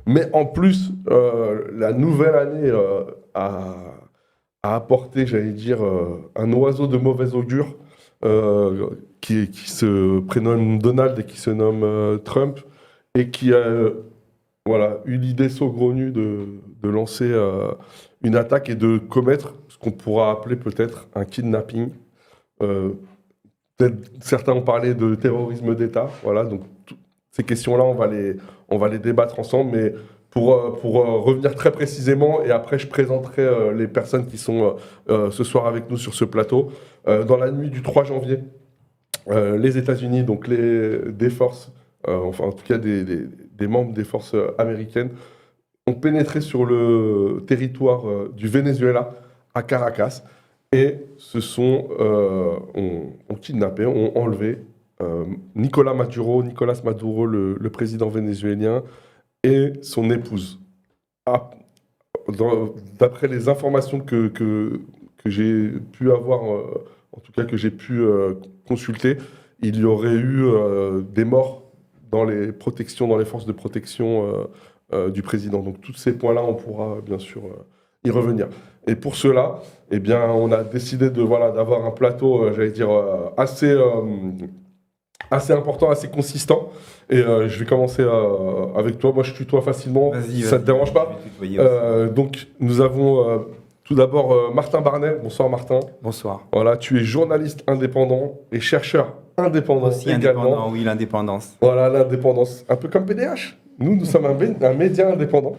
Mais en plus, la nouvelle année a apporté, j'allais dire, un oiseau de mauvais augure qui se prénomme Donald et qui se nomme Trump et qui a voilà, eu l'idée saugrenue de lancer une attaque et de commettre ce qu'on pourra appeler peut-être un kidnapping. Euh, Certains ont parlé de terrorisme d'État. Voilà, donc ces questions-là, on va les débattre ensemble. Mais pour revenir très précisément, et après je présenterai les personnes qui sont ce soir avec nous sur ce plateau. Dans la nuit du 3 janvier, les États-Unis, donc des forces, enfin en tout cas des membres des forces américaines, ont pénétré sur le territoire du Venezuela, à Caracas, et ont kidnappé, ont enlevé Nicolas Maduro, le président vénézuélien, et son épouse. Ah, d'après les informations que j'ai pu avoir, en tout cas que j'ai pu consulter, il y aurait eu des morts dans les protections, dans les forces de protection du président. Donc tous ces points-là, on pourra bien sûr y revenir. Et pour cela, eh bien, on a décidé d'avoir un plateau, j'allais dire, assez important, assez consistant. Et je vais commencer avec toi. Moi, je tutoie facilement. Ça ne te dérange pas? Donc, nous avons tout d'abord Martin Barnet. Bonsoir, Martin. Bonsoir. Voilà, tu es journaliste indépendant et chercheur indépendant Aussi également. indépendant, oui, l'indépendance. Voilà, l'indépendance. Un peu comme PDH. Nous sommes un média indépendant.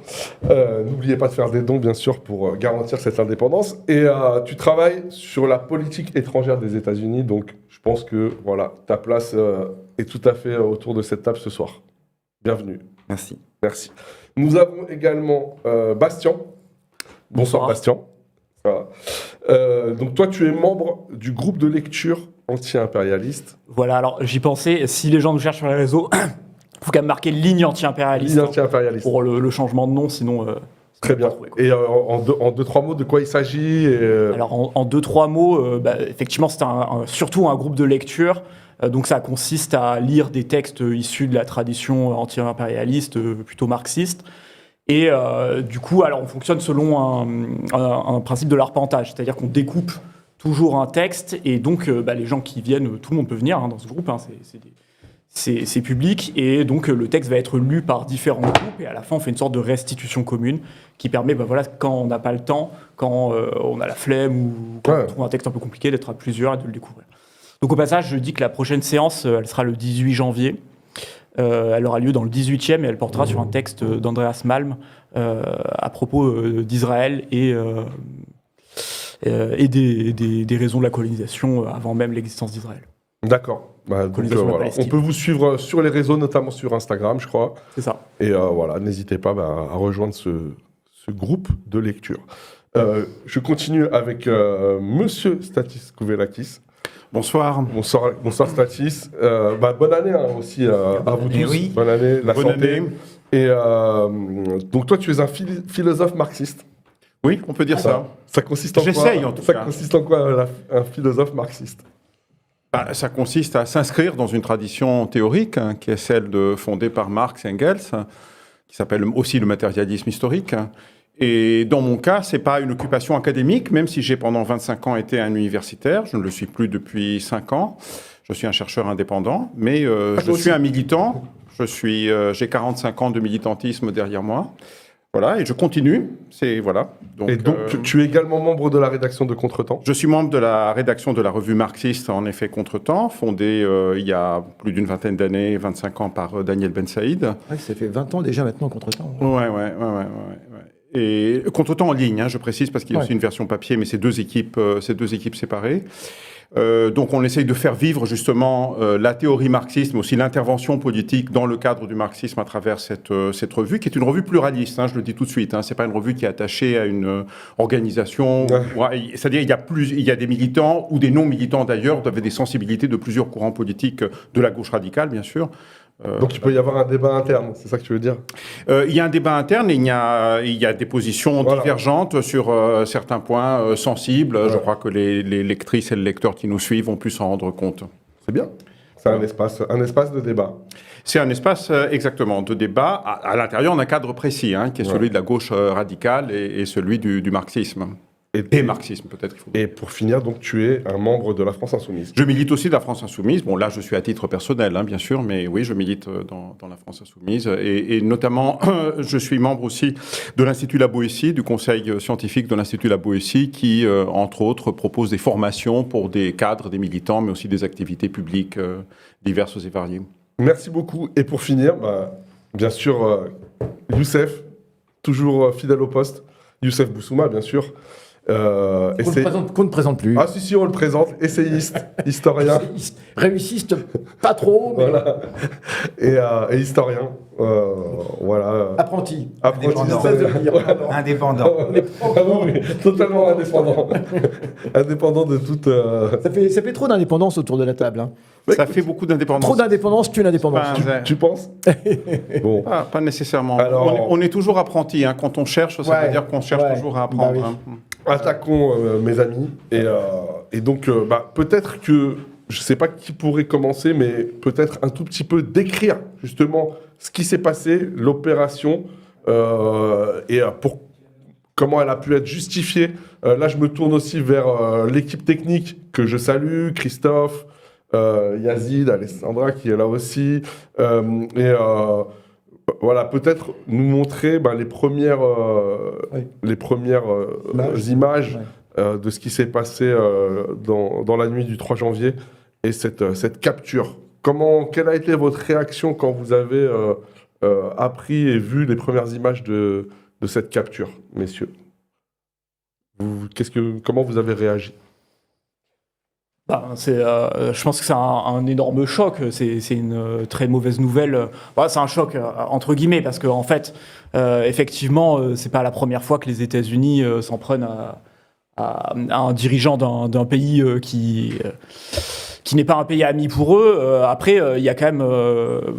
N'oubliez pas de faire des dons, bien sûr, pour garantir cette indépendance. Et tu travailles sur la politique étrangère des États-Unis. Donc, je pense que voilà, ta place est tout à fait autour de cette table ce soir. Bienvenue. Merci. Merci. Nous avons également Bastien. Bonsoir, Bastien. Voilà. Donc, toi, tu es membre du groupe de lecture anti-impérialiste. Voilà, alors j'y pensais. Si les gens nous cherchent sur les réseaux... Il faut quand même marquer ligne anti-impérialiste. Ligne anti-impérialiste. Pour le changement de nom, sinon... Très bien. Et en deux, trois mots, de quoi il s'agit Alors, en deux, trois mots, effectivement, c'est surtout un groupe de lecture. Donc, ça consiste à lire des textes issus de la tradition anti-impérialiste, plutôt marxiste. Et du coup, alors, on fonctionne selon un principe de l'arpentage. C'est-à-dire qu'on découpe toujours un texte. Et donc, les gens qui viennent, tout le monde peut venir dans ce groupe. C'est public, et donc le texte va être lu par différents groupes, et à la fin on fait une sorte de restitution commune qui permet, quand on n'a pas le temps, quand on a la flemme ou quand on trouve un texte un peu compliqué, d'être à plusieurs et de le découvrir. Donc au passage, je dis que la prochaine séance, elle sera le 18 janvier. Elle aura lieu dans le 18e et elle portera sur un texte d'Andreas Malm à propos d'Israël et des raisons de la colonisation avant même l'existence d'Israël. D'accord. Voilà. On peut vous suivre sur les réseaux, notamment sur Instagram, je crois. C'est ça. Et voilà, n'hésitez pas à rejoindre ce groupe de lecture. Je continue avec Monsieur Stathis Kouvelakis. Bonsoir. Bonsoir Stathis. Bonne année aussi à vous tous. Oui. Bonne année, la Bonne santé. année. Et donc toi, tu es un philosophe marxiste. Oui, on peut dire ça. Ça consiste en quoi? J'essaye, en tout cas. Ça consiste en quoi un philosophe marxiste? Ça consiste à s'inscrire dans une tradition théorique qui est celle fondée par Marx et Engels, qui s'appelle aussi le matérialisme historique. Et dans mon cas, c'est pas une occupation académique, même si j'ai pendant 25 ans été un universitaire. Je ne le suis plus depuis 5 ans. Je suis un chercheur indépendant, mais je suis un militant. J'ai 45 ans de militantisme derrière moi. Voilà, et je continue. Donc, et donc, tu es également membre de la rédaction de Contretemps? Je suis membre de la rédaction de la revue marxiste, en effet, Contretemps, fondée il y a plus d'une vingtaine d'années, 25 ans, par Daniel Ben Saïd. Ouais, ça fait 20 ans déjà maintenant, Contretemps. Ouais. Et Contretemps en ligne, je précise, parce qu'il y a aussi une version papier, mais c'est deux équipes séparées. Donc on essaye de faire vivre justement la théorie marxiste, mais aussi l'intervention politique dans le cadre du marxisme à travers cette revue, qui est une revue pluraliste, je le dis tout de suite. C'est pas une revue qui est attachée à une organisation. C'est-à-dire il y a des militants ou des non-militants d'ailleurs, avec des sensibilités de plusieurs courants politiques de la gauche radicale, bien sûr. Donc il peut y avoir un débat interne, c'est ça que tu veux dire? Il y a un débat interne et il y a des positions divergentes sur certains points sensibles. Je crois que les lectrices et les lecteurs qui nous suivent ont pu s'en rendre compte. C'est bien. C'est un espace de débat. C'est un espace exactement de débat. À l'intérieur, on a un cadre précis, qui est celui de la gauche radicale et celui du marxisme. Et marxisme, peut-être. Et pour finir, donc, tu es un membre de la France Insoumise. Je milite aussi de la France Insoumise. Bon, là, je suis à titre personnel, bien sûr, mais oui, je milite dans la France Insoumise. Et notamment, je suis membre aussi de l'Institut La Boétie, du conseil scientifique de l'Institut La Boétie, qui, entre autres, propose des formations pour des cadres, des militants, mais aussi des activités publiques diverses et variées. Merci beaucoup. Et pour finir, bien sûr, Youssef, toujours fidèle au poste. Youssef Boussouma, bien sûr. Qu'on ne présente plus. Ah si, on le présente. Essayiste, historien. Réussiste, pas trop, mais... Voilà. Et historien. Voilà. Apprenti. Indépendant. Oui, totalement indépendant. Indépendant de toute... Ça fait trop d'indépendance autour de la table. Ça fait beaucoup d'indépendance. Trop d'indépendance tue l'indépendance. Tu penses? Bon. Pas nécessairement. Alors, on est toujours apprenti. Quand on cherche, ça veut dire qu'on cherche toujours à apprendre. Bah oui. Attaquons mes amis. Et donc, peut-être que, je ne sais pas qui pourrait commencer, mais peut-être un tout petit peu décrire justement ce qui s'est passé, l'opération, et comment elle a pu être justifiée. Là, je me tourne aussi vers l'équipe technique que je salue, Christophe, Yazid, Alessandra qui est là aussi. Voilà, peut-être nous montrer les premières images de ce qui s'est passé dans la nuit du 3 janvier et cette capture. Quelle a été votre réaction quand vous avez appris et vu les premières images de cette capture, messieurs? Comment vous avez réagi? Je pense que c'est un énorme choc. C'est une très mauvaise nouvelle. C'est un choc entre guillemets parce que en fait, effectivement, c'est pas la première fois que les États-Unis s'en prennent à un dirigeant d'un pays qui n'est pas un pays ami pour eux. Après, il y a quand même,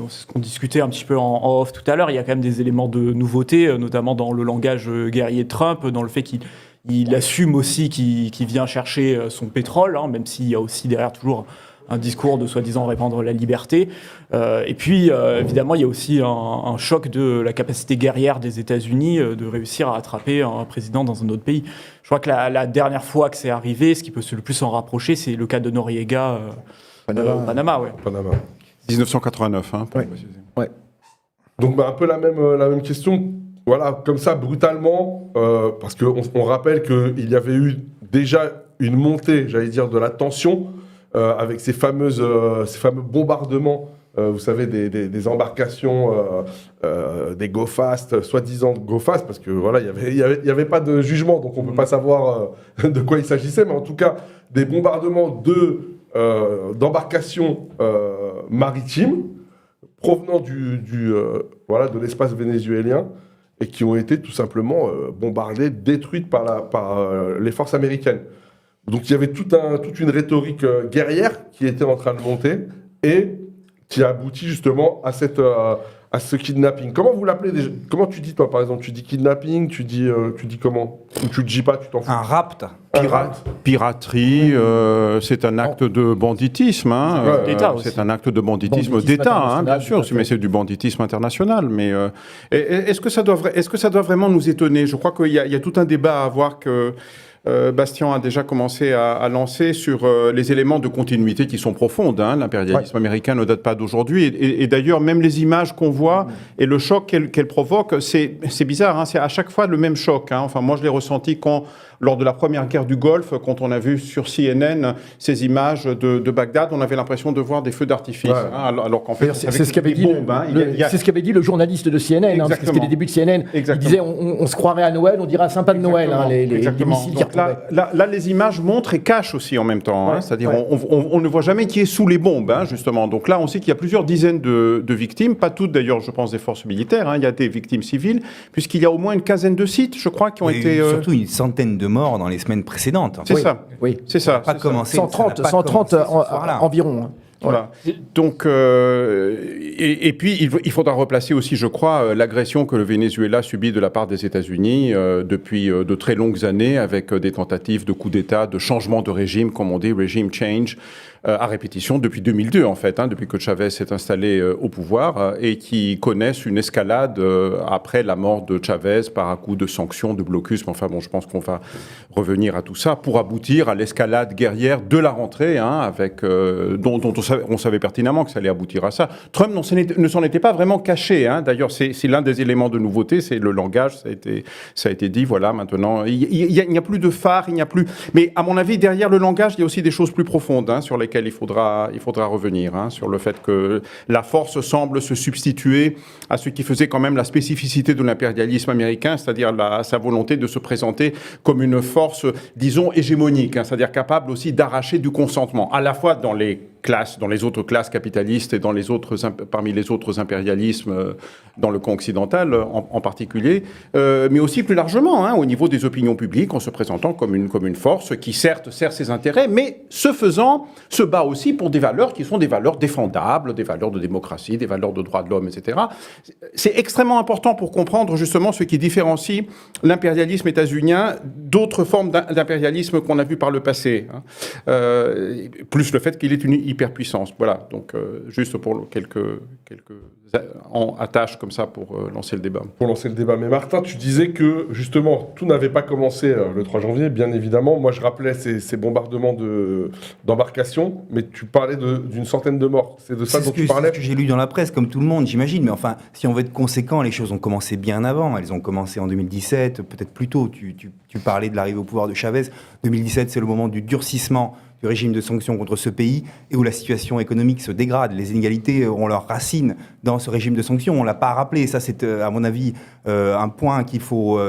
c'est ce qu'on discutait un petit peu en off tout à l'heure, il y a quand même des éléments de nouveauté, notamment dans le langage guerrier de Trump, dans le fait qu'il assume aussi qu'il vient chercher son pétrole, même s'il y a aussi derrière toujours un discours de soi-disant répandre la liberté. Et puis, évidemment, il y a aussi un choc de la capacité guerrière des États-Unis de réussir à attraper un président dans un autre pays. Je crois que la dernière fois que c'est arrivé, ce qui peut le plus s'en rapprocher, c'est le cas de Noriega, Panama. Ouais. Panama. 1989, pour préciser. Ouais. Donc, un peu la même question. Voilà, comme ça, brutalement, parce qu'on rappelle qu'il y avait eu déjà une montée, j'allais dire, de la tension avec ces fameux bombardements, vous savez, des embarcations, des go fast, soi-disant go fast, parce que voilà, il y avait pas de jugement, donc on peut pas savoir de quoi il s'agissait, mais en tout cas, des bombardements d'embarcations maritimes provenant de l'espace vénézuélien, et qui ont été tout simplement bombardées, détruites par les forces américaines. Donc il y avait toute une rhétorique guerrière qui était en train de monter et qui a abouti justement à ce kidnapping. Comment vous l'appelez déjà? Comment tu dis toi par exemple? Tu dis kidnapping, tu dis comment? Ou tu le dis pas, tu t'en fous? Un rapt. Piraterie, c'est un acte de banditisme. C'est un acte de banditisme d'État, bien sûr, mais c'est du banditisme international. Mais est-ce que ça doit vraiment nous étonner? Je crois qu'il y a tout un débat à avoir que Bastien a déjà commencé à lancer sur les éléments de continuité qui sont profondes. L'impérialisme américain ne date pas d'aujourd'hui. Et d'ailleurs, même les images qu'on voit et le choc qu'elle provoque, c'est bizarre. C'est à chaque fois le même choc. Enfin, moi, je l'ai ressenti lors de la première guerre du Golfe, quand on a vu sur CNN ces images de Bagdad, on avait l'impression de voir des feux d'artifice. Alors qu'en fait, c'est ce qu'avait dit le journaliste de CNN, parce que c'était les débuts de CNN. Exactement. Il disait on se croirait à Noël, on dirait un sympa de Noël, les missiles qui retombaient. Là, les images montrent et cachent aussi en même temps. C'est-à-dire, on ne voit jamais qui est sous les bombes, justement. Donc là, on sait qu'il y a plusieurs dizaines de victimes, pas toutes d'ailleurs, je pense, des forces militaires. Il y a des victimes civiles, puisqu'il y a au moins une quinzaine de sites, je crois, qui ont été... Surtout une centaine de morts dans les semaines précédentes. C'est ça. Oui. C'est ça. Pas commencé. 130 environ. Voilà. Donc, et puis, il faudra replacer aussi, je crois, l'agression que le Venezuela subit de la part des États-Unis depuis de très longues années, avec des tentatives de coup d'État, de changement de régime, comme on dit, regime change, à répétition depuis 2002, en fait, depuis que Chavez s'est installé au pouvoir, et qui connaissent une escalade après la mort de Chavez par un coup de sanctions, de blocus. Mais enfin, bon, je pense qu'on va revenir à tout ça pour aboutir à l'escalade guerrière de la rentrée, avec, dont on savait pertinemment que ça allait aboutir à ça. Trump ne s'en était pas vraiment caché. D'ailleurs, c'est l'un des éléments de nouveauté, c'est le langage. Ça a été dit. Voilà, maintenant, il n'y a plus de phare, il n'y a plus. Mais à mon avis, derrière le langage, il y a aussi des choses plus profondes sur lesquelles il faudra revenir, sur le fait que la force semble se substituer à ce qui faisait quand même la spécificité de l'impérialisme américain, c'est-à-dire sa volonté de se présenter comme une force, disons, hégémonique, c'est-à-dire capable aussi d'arracher du consentement, à la fois dans les autres classes capitalistes et parmi les autres impérialismes dans le camp occidental en particulier, mais aussi plus largement au niveau des opinions publiques, en se présentant comme une force qui certes sert ses intérêts, mais ce faisant se bat aussi pour des valeurs qui sont des valeurs défendables, des valeurs de démocratie, des valeurs de droits de l'homme, etc. C'est extrêmement important pour comprendre justement ce qui différencie l'impérialisme états-unien d'autres formes d'impérialisme qu'on a vu par le passé, plus le fait qu'il est une hyperpuissance. Voilà, donc juste pour quelques attaches comme ça pour lancer le débat. Pour lancer le débat. Mais Martin, tu disais que justement, tout n'avait pas commencé le 3 janvier, bien évidemment. Moi, je rappelais ces bombardements d'embarcations, mais tu parlais d'une centaine de morts. C'est de ça dont tu parlais? C'est ce que j'ai lu dans la presse, comme tout le monde, j'imagine. Mais enfin, si on veut être conséquent, les choses ont commencé bien avant. Elles ont commencé en 2017, peut-être plus tôt. Tu parlais de l'arrivée au pouvoir de Chavez. 2017, c'est le moment du durcissement du régime de sanctions contre ce pays et où la situation économique se dégrade. Les inégalités ont leurs racines dans ce régime de sanctions. On ne l'a pas rappelé. Ça, c'est, à mon avis, un point qu'il faut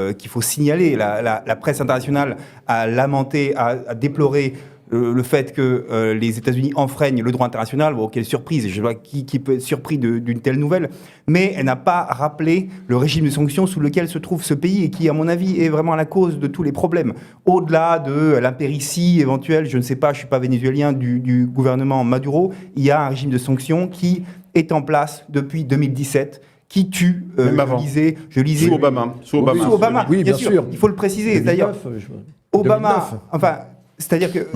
signaler. La presse internationale a lamenté, a déploré le fait que les États-Unis enfreignent le droit international. Bon, quelle surprise. Je sais pas qui peut être surpris d'une telle nouvelle. Mais elle n'a pas rappelé le régime de sanctions sous lequel se trouve ce pays et qui, à mon avis, est vraiment à la cause de tous les problèmes. Au-delà de l'impéritie éventuelle, je ne sais pas, je ne suis pas vénézuélien, du gouvernement Maduro, il y a un régime de sanctions qui est en place depuis 2017. Qui tue, je lisais... Sous Obama. Sous Obama, oui, bien sûr. Il faut le préciser. D'ailleurs, Obama... Enfin, c'est-à-dire que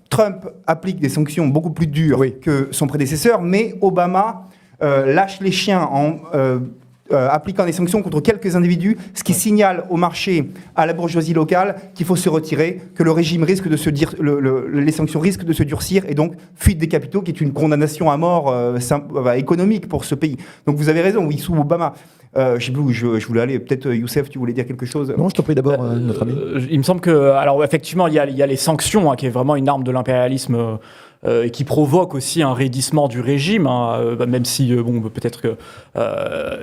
Trump applique des sanctions beaucoup plus dures que son prédécesseur, mais Obama lâche les chiens en appliquant des sanctions contre quelques individus, ce qui signale au marché, à la bourgeoisie locale, qu'il faut se retirer, que le régime risque de les sanctions risquent de se durcir, et donc fuite des capitaux, qui est une condamnation à mort économique pour ce pays. Donc vous avez raison, oui, sous Obama. Je ne sais plus où je voulais aller. Peut-être, Youssef, tu voulais dire quelque chose? Non, je t'en prie d'abord, notre ami. Il me semble que, alors effectivement, il y a les sanctions, qui est vraiment une arme de l'impérialisme qui provoque aussi un raidissement du régime, même si, peut-être que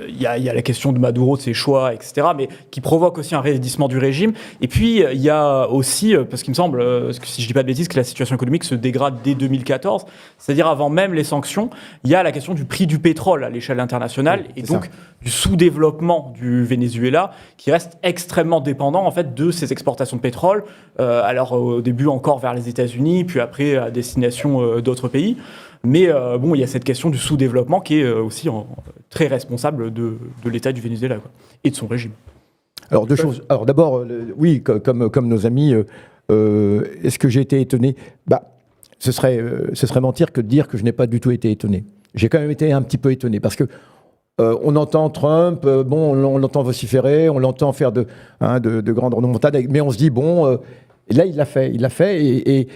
il y a la question de Maduro, de ses choix, etc., mais qui provoque aussi un raidissement du régime. Et puis, il y a aussi, parce qu'il me semble, si je ne dis pas de bêtises, que la situation économique se dégrade dès 2014, c'est-à-dire avant même les sanctions, il y a la question du prix du pétrole à l'échelle internationale, et donc du sous-développement du Venezuela, qui reste extrêmement dépendant en fait de ses exportations de pétrole, alors au début encore vers les États-Unis, puis après à destination d'autres pays. Mais il y a cette question du sous-développement qui est aussi très responsable de l'état du Venezuela, et de son régime. Alors deux choses. Alors d'abord, oui, comme nos amis, est-ce que j'ai été étonné? Ce serait mentir que de dire que je n'ai pas du tout été étonné. J'ai quand même été un petit peu étonné parce que on entend Trump, on l'entend vociférer, on l'entend faire de grandes remontades, mais on se dit là il l'a fait,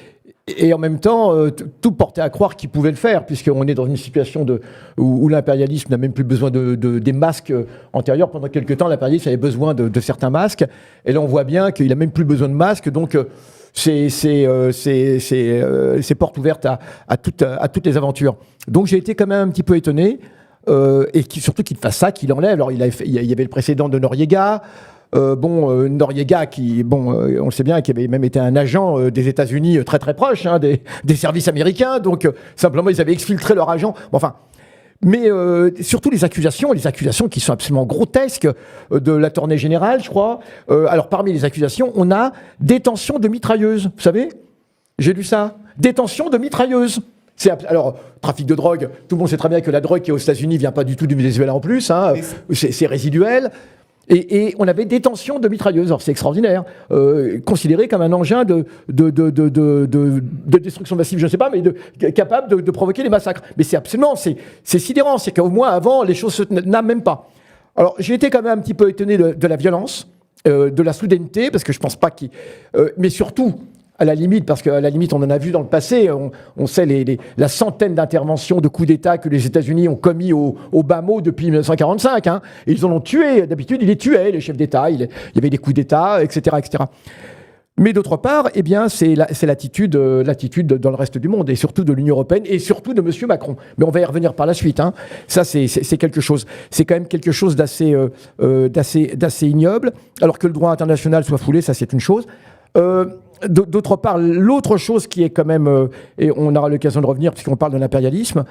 et en même temps, tout portait à croire qu'il pouvait le faire, puisqu'on est dans une situation où l'impérialisme n'a même plus besoin des masques antérieurs. Pendant quelques temps, l'impérialisme avait besoin de certains masques, et là on voit bien qu'il n'a même plus besoin de masques, donc c'est porte ouverte à toutes les aventures. Donc j'ai été quand même un petit peu étonné, et surtout qu'il fasse ça, qu'il enlève. Alors il y avait le précédent de Noriega. Noriega qui, on le sait bien, qui avait même été un agent des États-Unis très très proche des services américains. Donc simplement ils avaient exfiltré leur agent. Mais surtout les accusations qui sont absolument grotesques de l'attorney général, je crois. Alors parmi les accusations, on a détention de mitrailleuses. Vous savez, j'ai lu ça. Détention de mitrailleuses. Alors, trafic de drogue, tout le monde sait très bien que la drogue qui est aux États-Unis ne vient pas du tout du Venezuela en plus, hein, c'est résiduel. Et on avait des tensions de mitrailleuses, alors c'est extraordinaire, considéré comme un engin de destruction massive, je ne sais pas, mais capable de provoquer des massacres. Mais c'est absolument, c'est sidérant, c'est qu'au moins avant, les choses se tenaient même pas. Alors j'ai été quand même un petit peu étonné de la violence, de la soudaineté, parce que je pense pas qu'il... mais surtout... à la limite, parce qu'à la limite, on en a vu dans le passé, on sait la centaine d'interventions de coups d'État que les États-Unis ont commis au bas mot depuis 1945. Hein. Et ils en ont tué. D'habitude, ils les tuaient, les chefs d'État. Il y avait des coups d'État, etc., etc. Mais d'autre part, eh bien, c'est l'attitude dans le reste du monde, et surtout de l'Union européenne, et surtout de M. Macron. Mais on va y revenir par la suite. Hein. Ça, c'est quelque chose. C'est quand même quelque chose d'assez ignoble. Alors que le droit international soit foulé, ça, c'est une chose. D'autre part, l'autre chose qui est quand même, et on aura l'occasion de revenir puisqu'on parle de l'impérialisme,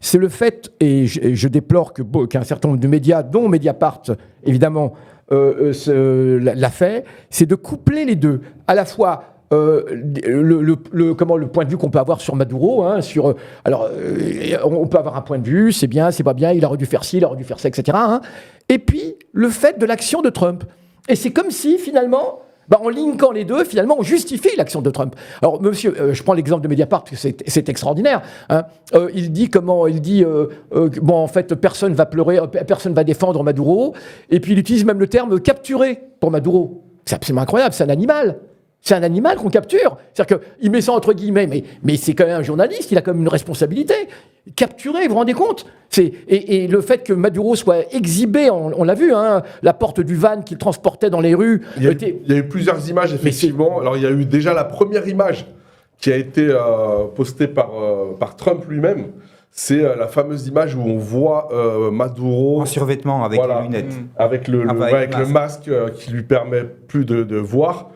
c'est le fait, et je déplore qu'un certain nombre de médias, dont Mediapart évidemment, l'a fait, c'est de coupler les deux, à la fois le point de vue qu'on peut avoir sur Maduro, hein, on peut avoir un point de vue, c'est bien, c'est pas bien, il aurait dû faire ci, il aurait dû faire ça, etc. Hein, et puis le fait de l'action de Trump. Et c'est comme si finalement, en linkant les deux, finalement, on justifie l'action de Trump. Alors, monsieur, je prends l'exemple de Mediapart, parce que c'est extraordinaire. Hein. Il dit, en fait, personne va pleurer, personne va défendre Maduro, et puis il utilise même le terme capturer pour Maduro. C'est absolument incroyable, c'est un animal. C'est un animal qu'on capture. C'est-à-dire qu'il met ça entre guillemets, mais c'est quand même un journaliste, il a quand même une responsabilité. Capturer, vous vous rendez compte ? Et le fait que Maduro soit exhibé, on l'a vu, hein, la porte du van qu'il transportait dans les rues. Il y a eu plusieurs images, effectivement. Alors, il y a eu déjà la première image qui a été postée par Trump lui-même. C'est la fameuse image où on voit Maduro... en survêtement, avec les lunettes. Avec le masque qui lui permet plus de voir.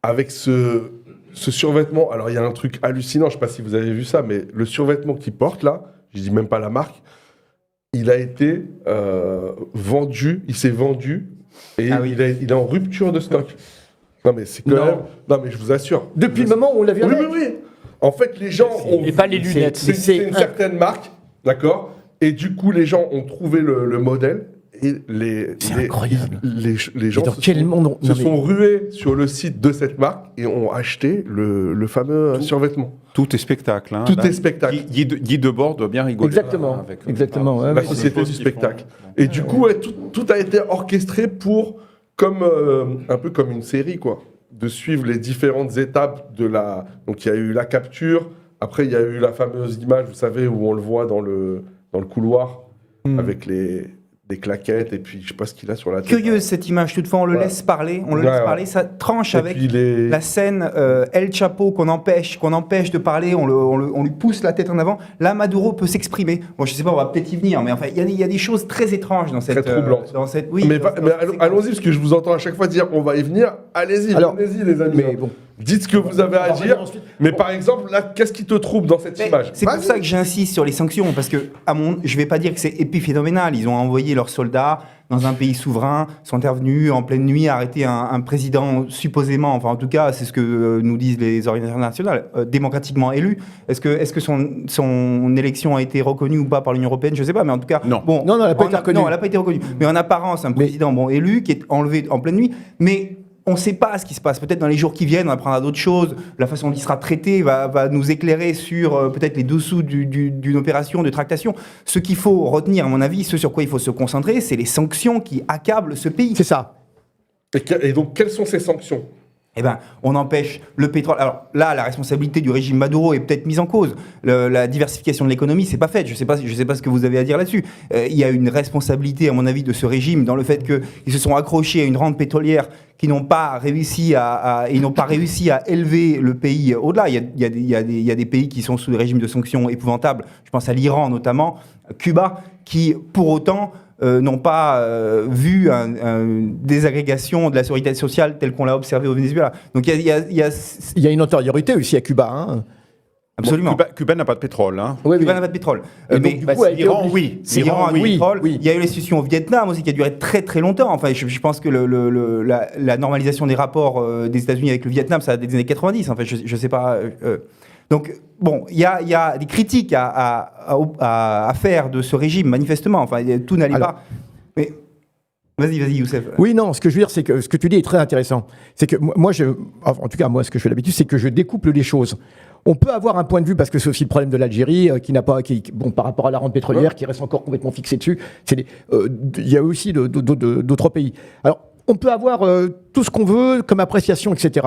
Avec ce survêtement, alors il y a un truc hallucinant, je ne sais pas si vous avez vu ça, mais le survêtement qu'il porte là, je ne dis même pas la marque, il a été vendu, il s'est vendu, et il est en rupture de stock. Non mais c'est quand même... Non mais je vous assure. Depuis le moment où on l'a vu avec. Oui. En fait, les gens ont... Et pas les lunettes. C'est une certaine marque, d'accord ? Et du coup, les gens ont trouvé le modèle. Et c'est incroyable. Les gens se sont rués sur le site de cette marque et ont acheté le fameux survêtement. Tout est spectacle. Hein. Tout est spectacle. Guy Debord doit bien rigoler. Exactement. Exactement. La société du spectacle. Et du coup, tout a été orchestré pour, un peu comme une série, quoi, de suivre les différentes étapes de la... Donc il y a eu la capture, après il y a eu la fameuse image, vous savez, où on le voit dans le couloir avec des claquettes et puis je sais pas ce qu'il a sur la tête. Curieuse cette image, toutefois on le laisse parler, ça tranche et avec la scène El Chapo qu'on empêche de parler, on lui pousse la tête en avant. Là Maduro peut s'exprimer. Bon je sais pas, on va peut-être y venir, mais enfin il y a des choses très étranges dans cette... Très troublantes. Mais allons-y parce que je vous entends à chaque fois dire on va y venir. Allez-y les amis. Mais bon. Dites ce que vous avez à dire. Mais par exemple, là, qu'est-ce qui te trouble dans cette image ? C'est pour ça que j'insiste sur les sanctions, parce que je vais pas dire que c'est épiphénoménal. Ils ont envoyé leurs soldats dans un pays souverain, sont intervenus en pleine nuit, arrêter un président supposément, enfin en tout cas, c'est ce que nous disent les organisations internationales, démocratiquement élu. Est-ce que son élection a été reconnue ou pas par l'Union européenne ? Je sais pas, mais en tout cas, non. Bon, non, elle n'a pas été reconnue. Non, elle n'a pas été reconnue. Mais en apparence, un président élu qui est enlevé en pleine nuit, mais on ne sait pas ce qui se passe. Peut-être dans les jours qui viennent, on apprendra d'autres choses. La façon dont il sera traité va nous éclairer sur peut-être les dessous d'une opération de tractation. Ce qu'il faut retenir, à mon avis, ce sur quoi il faut se concentrer, c'est les sanctions qui accablent ce pays. C'est ça. Et donc, quelles sont ces sanctions ? Eh ben, on empêche le pétrole. Alors là, la responsabilité du régime Maduro est peut-être mise en cause. La diversification de l'économie, c'est pas fait. Je sais pas ce que vous avez à dire là-dessus. Il y a une responsabilité, à mon avis, de ce régime dans le fait qu'ils se sont accrochés à une rente pétrolière qui n'ont pas réussi à élever le pays au-delà. Il y a des pays qui sont sous des régimes de sanctions épouvantables. Je pense à l'Iran notamment, Cuba, qui pour autant n'ont pas vu une désagrégation de la sécurité sociale telle qu'on l'a observé au Venezuela. Donc il y a une antériorité aussi à Cuba. Hein. Absolument. Cuba n'a pas de pétrole. Hein. Oui, Cuba n'a pas de pétrole. Mais du coup, l'Iran, oui. L'Iran a du pétrole. Oui. Il y a eu la situation au Vietnam aussi qui a duré très très longtemps. Enfin, je pense que la normalisation des rapports des États-Unis avec le Vietnam, ça a des années 90. Enfin, je sais pas. Donc, bon, il y a des critiques à faire de ce régime, manifestement. Enfin, tout n'allait pas. Mais vas-y, Youssef. Oui, non, ce que je veux dire, c'est que ce que tu dis est très intéressant. C'est que moi, en tout cas, moi, ce que je fais d'habitude, c'est que je découple les choses. On peut avoir un point de vue, parce que c'est aussi le problème de l'Algérie, bon, par rapport à la rente pétrolière, qui reste encore complètement fixée dessus. Il y a aussi d'autres pays. Alors, on peut avoir tout ce qu'on veut comme appréciation, etc.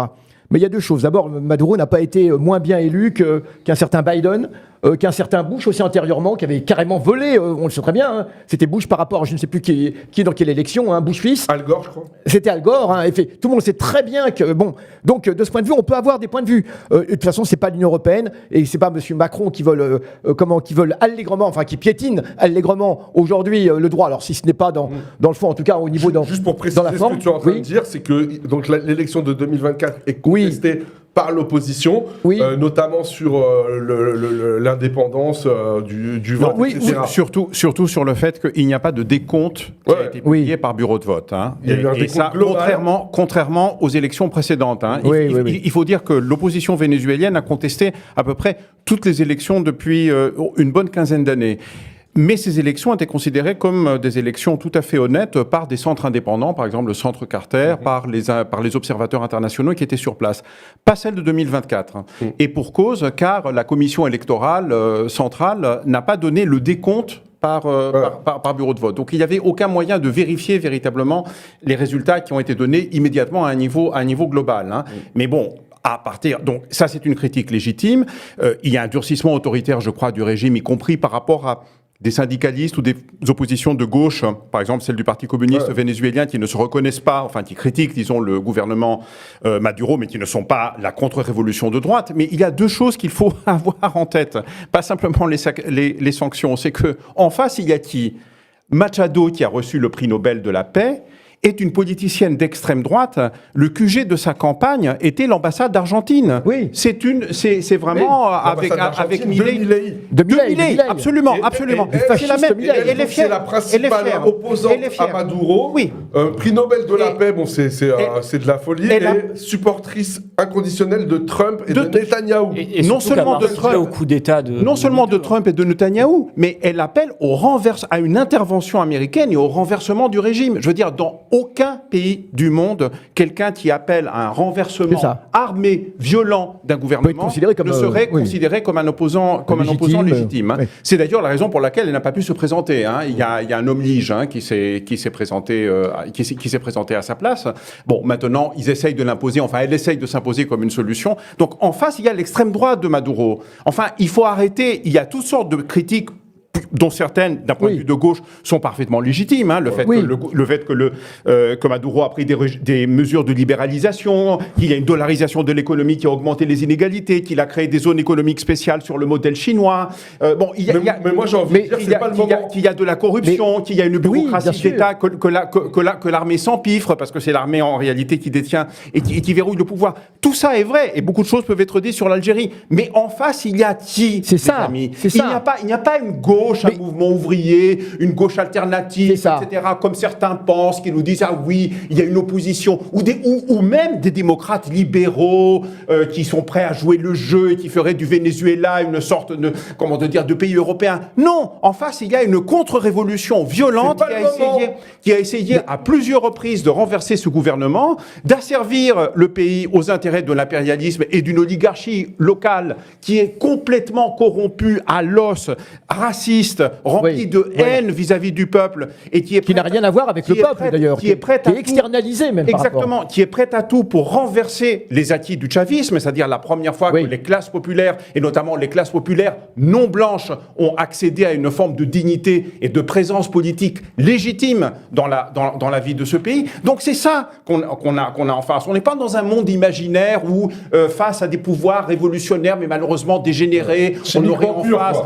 Mais il y a deux choses. D'abord, Maduro n'a pas été moins bien élu qu'un certain Biden, qu'un certain Bush aussi antérieurement, qui avait carrément volé, on le sait très bien, hein. C'était Bush par rapport, je ne sais plus qui est dans quelle élection, hein, Bush fils. Al Gore, je crois. C'était Al Gore, hein, tout le monde sait très bien que, bon, donc de ce point de vue, on peut avoir des points de vue. De toute façon, c'est pas l'Union européenne, et c'est pas M. Macron qui veulent allègrement, enfin qui piétine allègrement aujourd'hui le droit, alors si ce n'est pas dans le fond, en tout cas au niveau Juste pour préciser dans la ce forme, que tu es en train de dire, c'est que donc, l'élection de 2024 est contestée par l'opposition, notamment sur l'indépendance du vote, etc. Surtout sur le fait qu'il n'y a pas de décompte qui a été publié par bureau de vote. Hein. Il y a eu un et décompte ça, contrairement aux élections précédentes. Hein. Il faut dire que l'opposition vénézuélienne a contesté à peu près toutes les élections depuis une bonne quinzaine d'années. Mais ces élections étaient considérées comme des élections tout à fait honnêtes par des centres indépendants, par exemple le Centre Carter, par les observateurs internationaux qui étaient sur place. Pas celle de 2024. Et pour cause, car la commission électorale centrale n'a pas donné le décompte par bureau de vote. Donc il n'y avait aucun moyen de vérifier véritablement les résultats qui ont été donnés immédiatement à un niveau global. Hein. Mais bon, donc ça c'est une critique légitime. Il y a un durcissement autoritaire, je crois, du régime, y compris par rapport à des syndicalistes ou des oppositions de gauche, par exemple celle du Parti communiste vénézuélien, qui ne se reconnaissent pas, enfin qui critiquent, disons, le gouvernement Maduro, mais qui ne sont pas la contre-révolution de droite. Mais il y a deux choses qu'il faut avoir en tête, pas simplement les sanctions. C'est que en face, il y a qui ? Machado, qui a reçu le prix Nobel de la paix, est une politicienne d'extrême droite. Le QG de sa campagne était l'ambassade d'Argentine. Oui. C'est vraiment avec Milei. De Milei. Absolument. C'est la principale opposante à Maduro. Oui. Prix Nobel de la paix, bon, c'est de la folie. Et supportrice inconditionnelle de Trump et de Netanyahou. Et non seulement de Trump, au coup d'État non seulement de Trump et de Netanyahou, mais elle appelle à une intervention américaine et au renversement du régime. Je veux dire, dans aucun pays du monde, quelqu'un qui appelle à un renversement armé, violent d'un gouvernement ne serait considéré comme un opposant légitime. Hein. C'est d'ailleurs la raison pour laquelle elle n'a pas pu se présenter. Hein. Il y a un homme lige qui s'est présenté à sa place. Bon, maintenant, ils essayent de l'imposer. Enfin, elle essaye de s'imposer comme une solution. Donc, en face, il y a l'extrême droite de Maduro. Enfin, il faut arrêter. Il y a toutes sortes de critiques, dont certaines, d'un point de vue de gauche, sont parfaitement légitimes. Hein, le fait que Maduro a pris des mesures de libéralisation, qu'il y a une dollarisation de l'économie qui a augmenté les inégalités, qu'il a créé des zones économiques spéciales sur le modèle chinois. Mais moi, j'ai envie de dire que c'est pas le moment. Qu'il y a de la corruption, qu'il y a une bureaucratie d'État, que l'armée s'empiffre, parce que c'est l'armée en réalité qui détient et qui verrouille le pouvoir. Tout ça est vrai, et beaucoup de choses peuvent être dites sur l'Algérie. Mais en face, il y a qui, c'est amis ? Il n'y a pas une gauche, un mouvement ouvrier, une gauche alternative, etc., comme certains pensent, qui nous disent « Ah oui, il y a une opposition », ou même des démocrates libéraux qui sont prêts à jouer le jeu et qui feraient du Venezuela une sorte de pays européen. Non, en face, il y a une contre-révolution violente qui a essayé à plusieurs reprises de renverser ce gouvernement, d'asservir le pays aux intérêts de l'impérialisme et d'une oligarchie locale qui est complètement corrompue à l'os, raciste, rempli de haine vis-à-vis du peuple et qui n'a rien à voir avec le peuple d'ailleurs, qui est externalisé même. Exactement, qui est prête à tout pour renverser les acquis du chavisme, c'est-à-dire la première fois que les classes populaires, et notamment les classes populaires non blanches, ont accédé à une forme de dignité et de présence politique légitime dans la vie de ce pays. Donc c'est ça qu'on a en face. On n'est pas dans un monde imaginaire où, face à des pouvoirs révolutionnaires mais malheureusement dégénérés, on aurait en face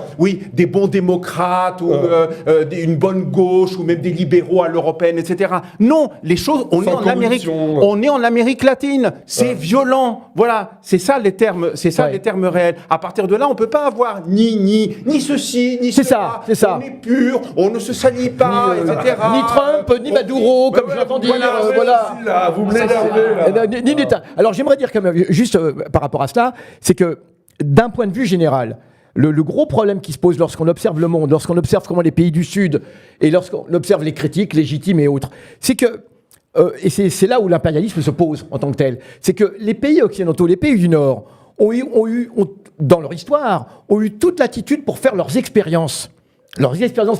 des bons démocrates ou une bonne gauche ou même des libéraux à l'européenne, etc. Non, les choses, on est en Amérique latine, c'est violent, voilà, c'est ça les termes, les termes réels. À partir de là, on peut pas avoir ni ceci, ni cela. C'est ça. On est pur, on ne se salit pas, etc. Ni Trump, ni Maduro, comme je l'entends dire. Vous me l'énervez, là. Ni l'État. Alors j'aimerais dire quand même, juste par rapport à cela, c'est que d'un point de vue général, le gros problème qui se pose lorsqu'on observe le monde, lorsqu'on observe comment les pays du Sud, et lorsqu'on observe les critiques légitimes et autres, c'est que, et c'est là où l'impérialisme se pose en tant que tel, c'est que les pays occidentaux, les pays du Nord, dans leur histoire, ont eu toute l'attitude pour faire leurs expériences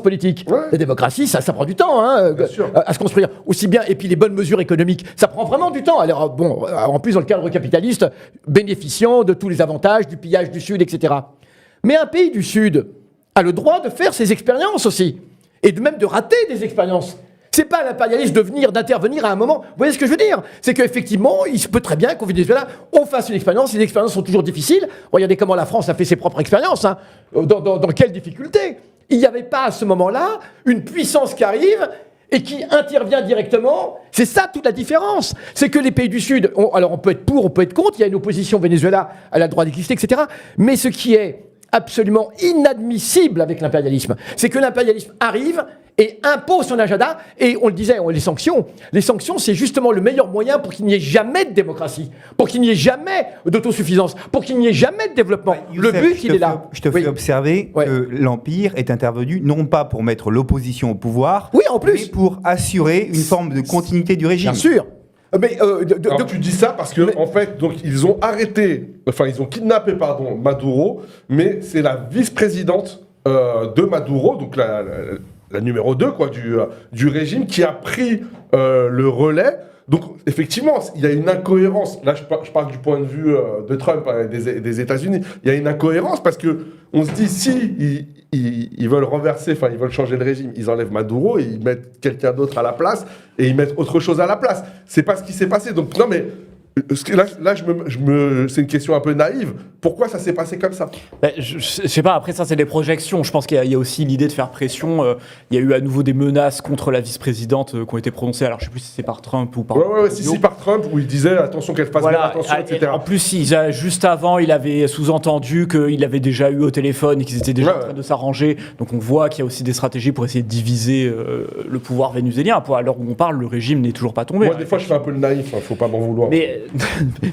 politiques. Ouais. La démocratie, ça prend du temps Bien sûr. à se construire. Aussi bien, et puis les bonnes mesures économiques, ça prend vraiment du temps. Alors, bon, en plus, dans le cadre capitaliste, bénéficiant de tous les avantages, du pillage du Sud, etc. Mais un pays du Sud a le droit de faire ses expériences aussi, et même de rater des expériences. C'est pas à l'impérialiste d'intervenir à un moment. Vous voyez ce que je veux dire? C'est qu'effectivement, il se peut très bien qu'au Venezuela, on fasse une expérience. Les expériences sont toujours difficiles. Regardez comment la France a fait ses propres expériences. Hein. Dans quelles difficultés? Il n'y avait pas à ce moment-là une puissance qui arrive et qui intervient directement. C'est ça toute la différence. C'est que les pays du Sud, alors on peut être pour, on peut être contre, il y a une opposition au Venezuela, elle a le droit d'exister, etc. Mais ce qui est absolument inadmissible avec l'impérialisme, c'est que l'impérialisme arrive et impose son agenda, et on le disait, les sanctions, c'est justement le meilleur moyen pour qu'il n'y ait jamais de démocratie, pour qu'il n'y ait jamais d'autosuffisance, pour qu'il n'y ait jamais de développement. Le but, il est là. Je te fais observer que l'Empire est intervenu non pas pour mettre l'opposition au pouvoir, Oui, en plus. mais pour assurer une forme de continuité du régime. Bien sûr. Mais Alors, tu dis ça parce que en fait, donc ils ont kidnappé Maduro, mais c'est la vice-présidente de Maduro, donc la numéro 2 du régime, qui a pris le relais. Donc effectivement, il y a une incohérence. Là, je parle du point de vue de Trump des États-Unis. Il y a une incohérence parce que on se dit si ils veulent renverser, ils veulent changer le régime, ils enlèvent Maduro et ils mettent quelqu'un d'autre à la place et ils mettent autre chose à la place. C'est pas ce qui s'est passé. Donc non mais là, c'est une question un peu naïve. Pourquoi ça s'est passé comme ça? Je sais pas, après ça c'est des projections. Je pense qu'il y a aussi l'idée de faire pression. Il y a eu à nouveau des menaces contre la vice-présidente qui ont été prononcées. Alors je sais plus si c'est par Trump ou par... Si par Trump, où il disait attention qu'elle fasse bien attention, etc. En plus, juste avant, il avait sous-entendu qu'il avait déjà eu au téléphone et qu'ils étaient déjà en train de s'arranger. Donc on voit qu'il y a aussi des stratégies pour essayer de diviser le pouvoir vénézuélien. À l'heure où on parle, le régime n'est toujours pas tombé. Moi, des fois, je fais un peu le naïf, faut pas m'en vouloir.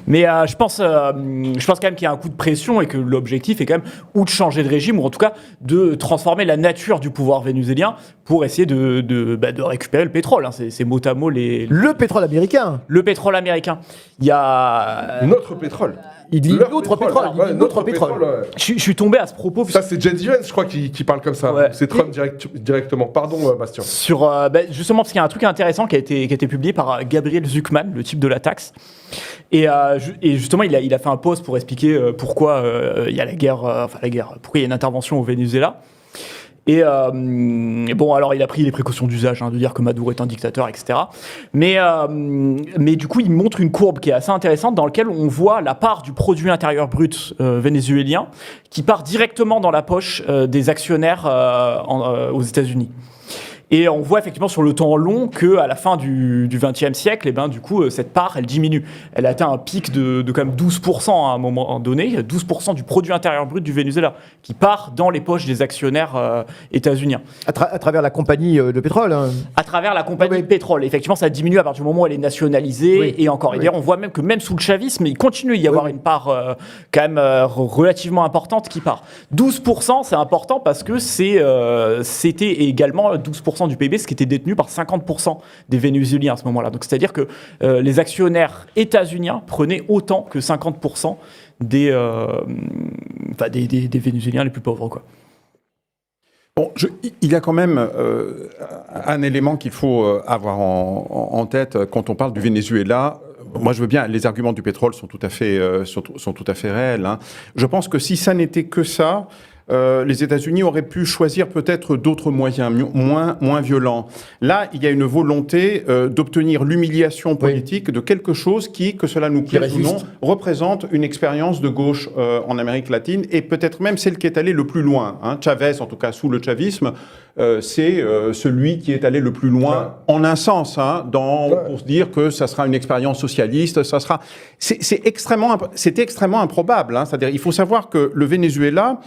Mais je pense quand même qu'il y a un coup de pression et que l'objectif est quand même ou de changer de régime ou en tout cas de transformer la nature du pouvoir vénézuélien pour essayer de récupérer le pétrole. Hein. C'est mot à mot le pétrole américain. Le pétrole américain. Il y a notre pétrole. Il dit notre pétrole. Notre pétrole. Ouais. Je suis tombé à ce propos. Ça, c'est J.D. Vance, je crois, qui parle comme ça. Ouais. C'est Trump directement. Pardon, Bastien. Justement, parce qu'il y a un truc intéressant qui a été publié par Gabriel Zuckman, le type de la taxe. Et justement, il a fait un post pour expliquer pourquoi il y a la guerre, pourquoi il y a une intervention au Venezuela. Et bon, alors il a pris les précautions d'usage, de dire que Maduro est un dictateur, etc. Mais du coup, il montre une courbe qui est assez intéressante dans laquelle on voit la part du produit intérieur brut vénézuélien qui part directement dans la poche des actionnaires aux États-Unis. Et on voit effectivement sur le temps long qu'à la fin du XXe siècle, du coup, cette part, elle diminue. Elle a atteint un pic de quand même 12% à un moment donné, 12% du produit intérieur brut du Venezuela, qui part dans les poches des actionnaires états-uniens. À travers la compagnie de pétrole. Hein. À travers la compagnie de pétrole. Effectivement, ça diminue à partir du moment où elle est nationalisée. Oui. Et encore. Et d'ailleurs, on voit même que même sous le chavisme, il continue d'y avoir une part quand même relativement importante qui part. 12%, c'est important parce que c'était également 12% du PIB, ce qui était détenu par 50% des Vénézuéliens à ce moment-là. Donc, c'est-à-dire que les actionnaires états-uniens prenaient autant que 50% des Vénézuéliens les plus pauvres, quoi. Bon, il y a quand même un élément qu'il faut avoir en tête quand on parle du Venezuela. Moi, je veux bien, les arguments du pétrole sont tout à fait réels. Hein. Je pense que si ça n'était que ça, les États-Unis auraient pu choisir peut-être d'autres moyens moins violents. Là, il y a une volonté d'obtenir l'humiliation politique de quelque chose qui, que cela nous plaise ou non, représente une expérience de gauche en Amérique latine et peut-être même celle qui est allée le plus loin. Hein. Chavez, en tout cas sous le chavisme, c'est celui qui est allé le plus loin en un sens, pour se dire que ça sera une expérience socialiste. C'est extrêmement improbable. Hein. C'est-à-dire, il faut savoir que le Venezuela,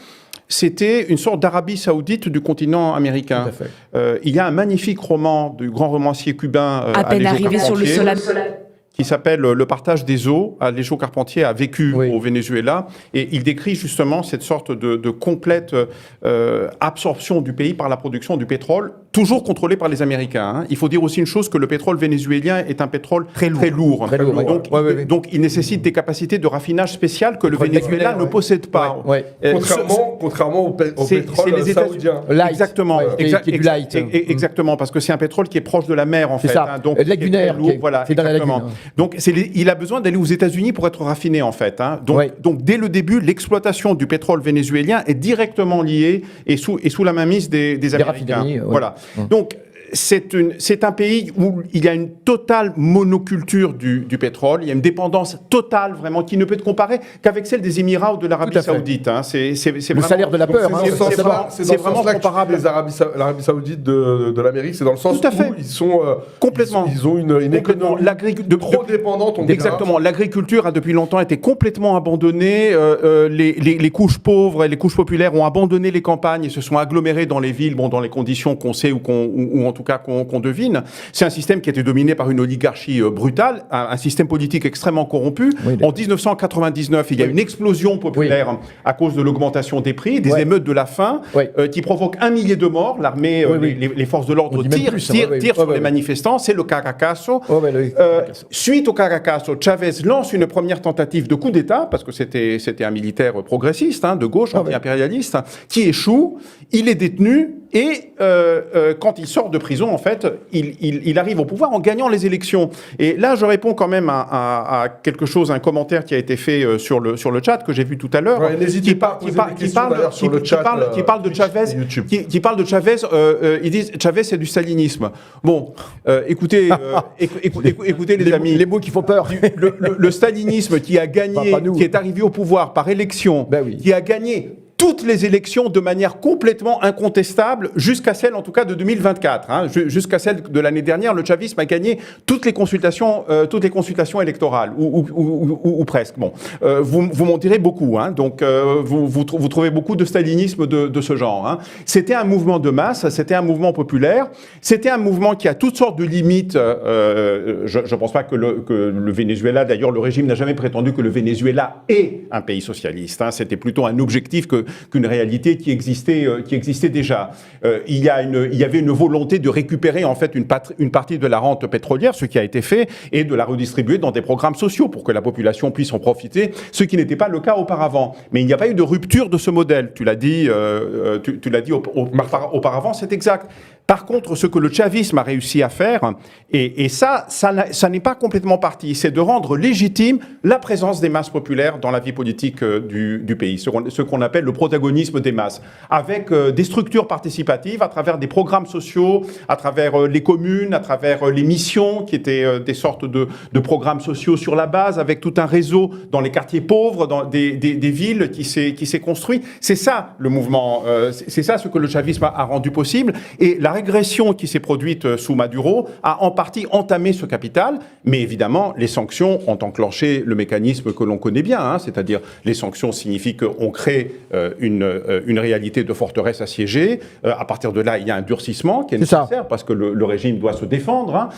c'était une sorte d'Arabie saoudite du continent américain. Tout à fait. Il y a un magnifique roman du grand romancier cubain à peine arrivé sur le sol. qui s'appelle Le partage des eaux. Alejo Carpentier a vécu Oui. au Venezuela et il décrit justement cette sorte de complète absorption du pays par la production du pétrole, toujours contrôlée par les Américains. Hein. Il faut dire aussi une chose, que le pétrole vénézuélien est un pétrole très lourd. Très lourd, Donc, ouais. donc il nécessite des capacités de raffinage spéciales que le Venezuela ne possède pas. Ouais. Contrairement au c'est pétrole les États-Unis. saoudien. Light. Exactement. Ouais, qui est du light. Exactement, parce que c'est un pétrole qui est proche de la mer, en C'est fait. ça. Hein, donc, Lagunaire, qui est très lourd, voilà, c'est dans la exactement. lagune, hein. Donc, il a besoin d'aller aux États-Unis pour être raffiné, en fait. Hein. Donc, Ouais. donc, dès le début, l'exploitation du pétrole vénézuélien est directement liée et sous la mainmise des Américains. raffineries, ouais. Voilà. Ouais. Donc, c'est un pays où il y a une totale monoculture du pétrole. Il y a une dépendance totale, vraiment, qui ne peut être comparée qu'avec celle des Émirats ou de l'Arabie Tout à fait. Saoudite. Hein. C'est Le vraiment- salaire de la peur. hein, C'est faut savoir. vraiment comparable. L'Arabie Saoudite de l'Amérique, c'est dans le sens Tout à fait. où ils sont Complètement. Ils ont une Complètement. économie trop dépendante. on Exactement. L'agriculture a depuis longtemps été complètement abandonnée. Les couches pauvres et les couches populaires ont abandonné les campagnes et se sont agglomérées dans les villes, dans les conditions qu'on sait ou en tout cas qu'on devine. C'est un système qui a été dominé par une oligarchie brutale, un système politique extrêmement corrompu. Oui, En 1999, il y a une explosion populaire à cause de l'augmentation des prix, des émeutes de la faim, qui provoquent 1 millier de morts. L'armée, les forces de l'ordre On dit même plus, ça, tirent sur les manifestants. C'est le Caracazo. Caracazo. Suite au Caracazo, Chavez lance une première tentative de coup d'État, parce que c'était un militaire progressiste, de gauche, anti-impérialiste, qui échoue. Il est détenu et quand il sort de prison, en fait, il arrive au pouvoir en gagnant les élections. Et là, je réponds quand même à quelque chose, un commentaire qui a été fait sur le chat que j'ai vu tout à l'heure. Ouais, n'hésitez pas à poser des questions, d'ailleurs, sur le chat, qui parle de Chavez. YouTube. Qui parle de Chavez. Ils disent Chavez, c'est du stalinisme. Bon, écoutez, écoutez les amis. Les mots qui font peur. Le stalinisme qui a gagné, Pas nous. qui est arrivé au pouvoir par élection, Ben oui. qui a gagné toutes les élections de manière complètement incontestable, jusqu'à celle en tout cas de 2024. Jusqu'à celle de l'année dernière, le chavisme a gagné toutes les consultations électorales, ou presque. Bon, vous m'en direz beaucoup, donc vous trouvez beaucoup de stalinisme de ce genre. C'était un mouvement de masse, c'était un mouvement populaire, c'était un mouvement qui a toutes sortes de limites. Je ne pense pas que le Venezuela, d'ailleurs le régime n'a jamais prétendu que le Venezuela est un pays socialiste. C'était plutôt un objectif qu'une réalité qui existait déjà. Il y avait une volonté de récupérer en fait une partie de la rente pétrolière, ce qui a été fait, et de la redistribuer dans des programmes sociaux pour que la population puisse en profiter, ce qui n'était pas le cas auparavant. Mais il n'y a pas eu de rupture de ce modèle. Tu l'as dit, tu l'as dit auparavant, c'est exact. Par contre, ce que le chavisme a réussi à faire, et ça n'est pas complètement parti, c'est de rendre légitime la présence des masses populaires dans la vie politique du pays, ce qu'on appelle le protagonisme des masses, avec des structures participatives, à travers des programmes sociaux, à travers les communes, à travers les missions, qui étaient des sortes de programmes sociaux sur la base, avec tout un réseau dans les quartiers pauvres, dans des villes qui s'est construit. C'est ça le mouvement, c'est ça ce que le chavisme a rendu possible, et la régression qui s'est produite sous Maduro a en partie entamé ce capital, mais évidemment, les sanctions ont enclenché le mécanisme que l'on connaît bien, c'est-à-dire les sanctions signifient qu'on crée une réalité de forteresse assiégée. À partir de là, il y a un durcissement qui est nécessaire parce que le régime doit se défendre.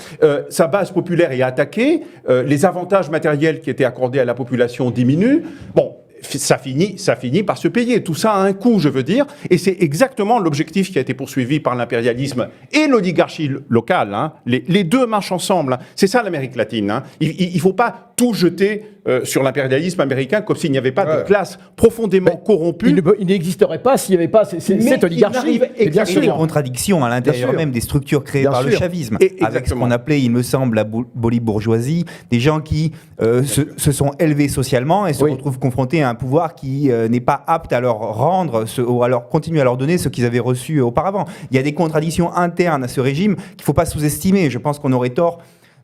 Sa base populaire est attaquée, les avantages matériels qui étaient accordés à la population diminuent. Bon, ça finit par se payer. Tout ça a un coût, je veux dire, et c'est exactement l'objectif qui a été poursuivi par l'impérialisme et l'oligarchie locale. Les deux marchent ensemble. C'est ça l'Amérique latine. Il ne faut pas tout jeter sur l'impérialisme américain comme s'il n'y avait pas de classe profondément corrompue. Il n'existerait pas s'il n'y avait pas cette oligarchie. Et bien sûr, les contradictions à l'intérieur même des structures créées par le chavisme, avec ce qu'on appelait, il me semble, la bolibourgeoisie, des gens qui se sont élevés socialement et se retrouvent confrontés à un pouvoir qui n'est pas apte à leur rendre, ou à leur continuer à leur donner ce qu'ils avaient reçu auparavant. Il y a des contradictions internes à ce régime qu'il ne faut pas sous-estimer. Je pense qu'on aurait tort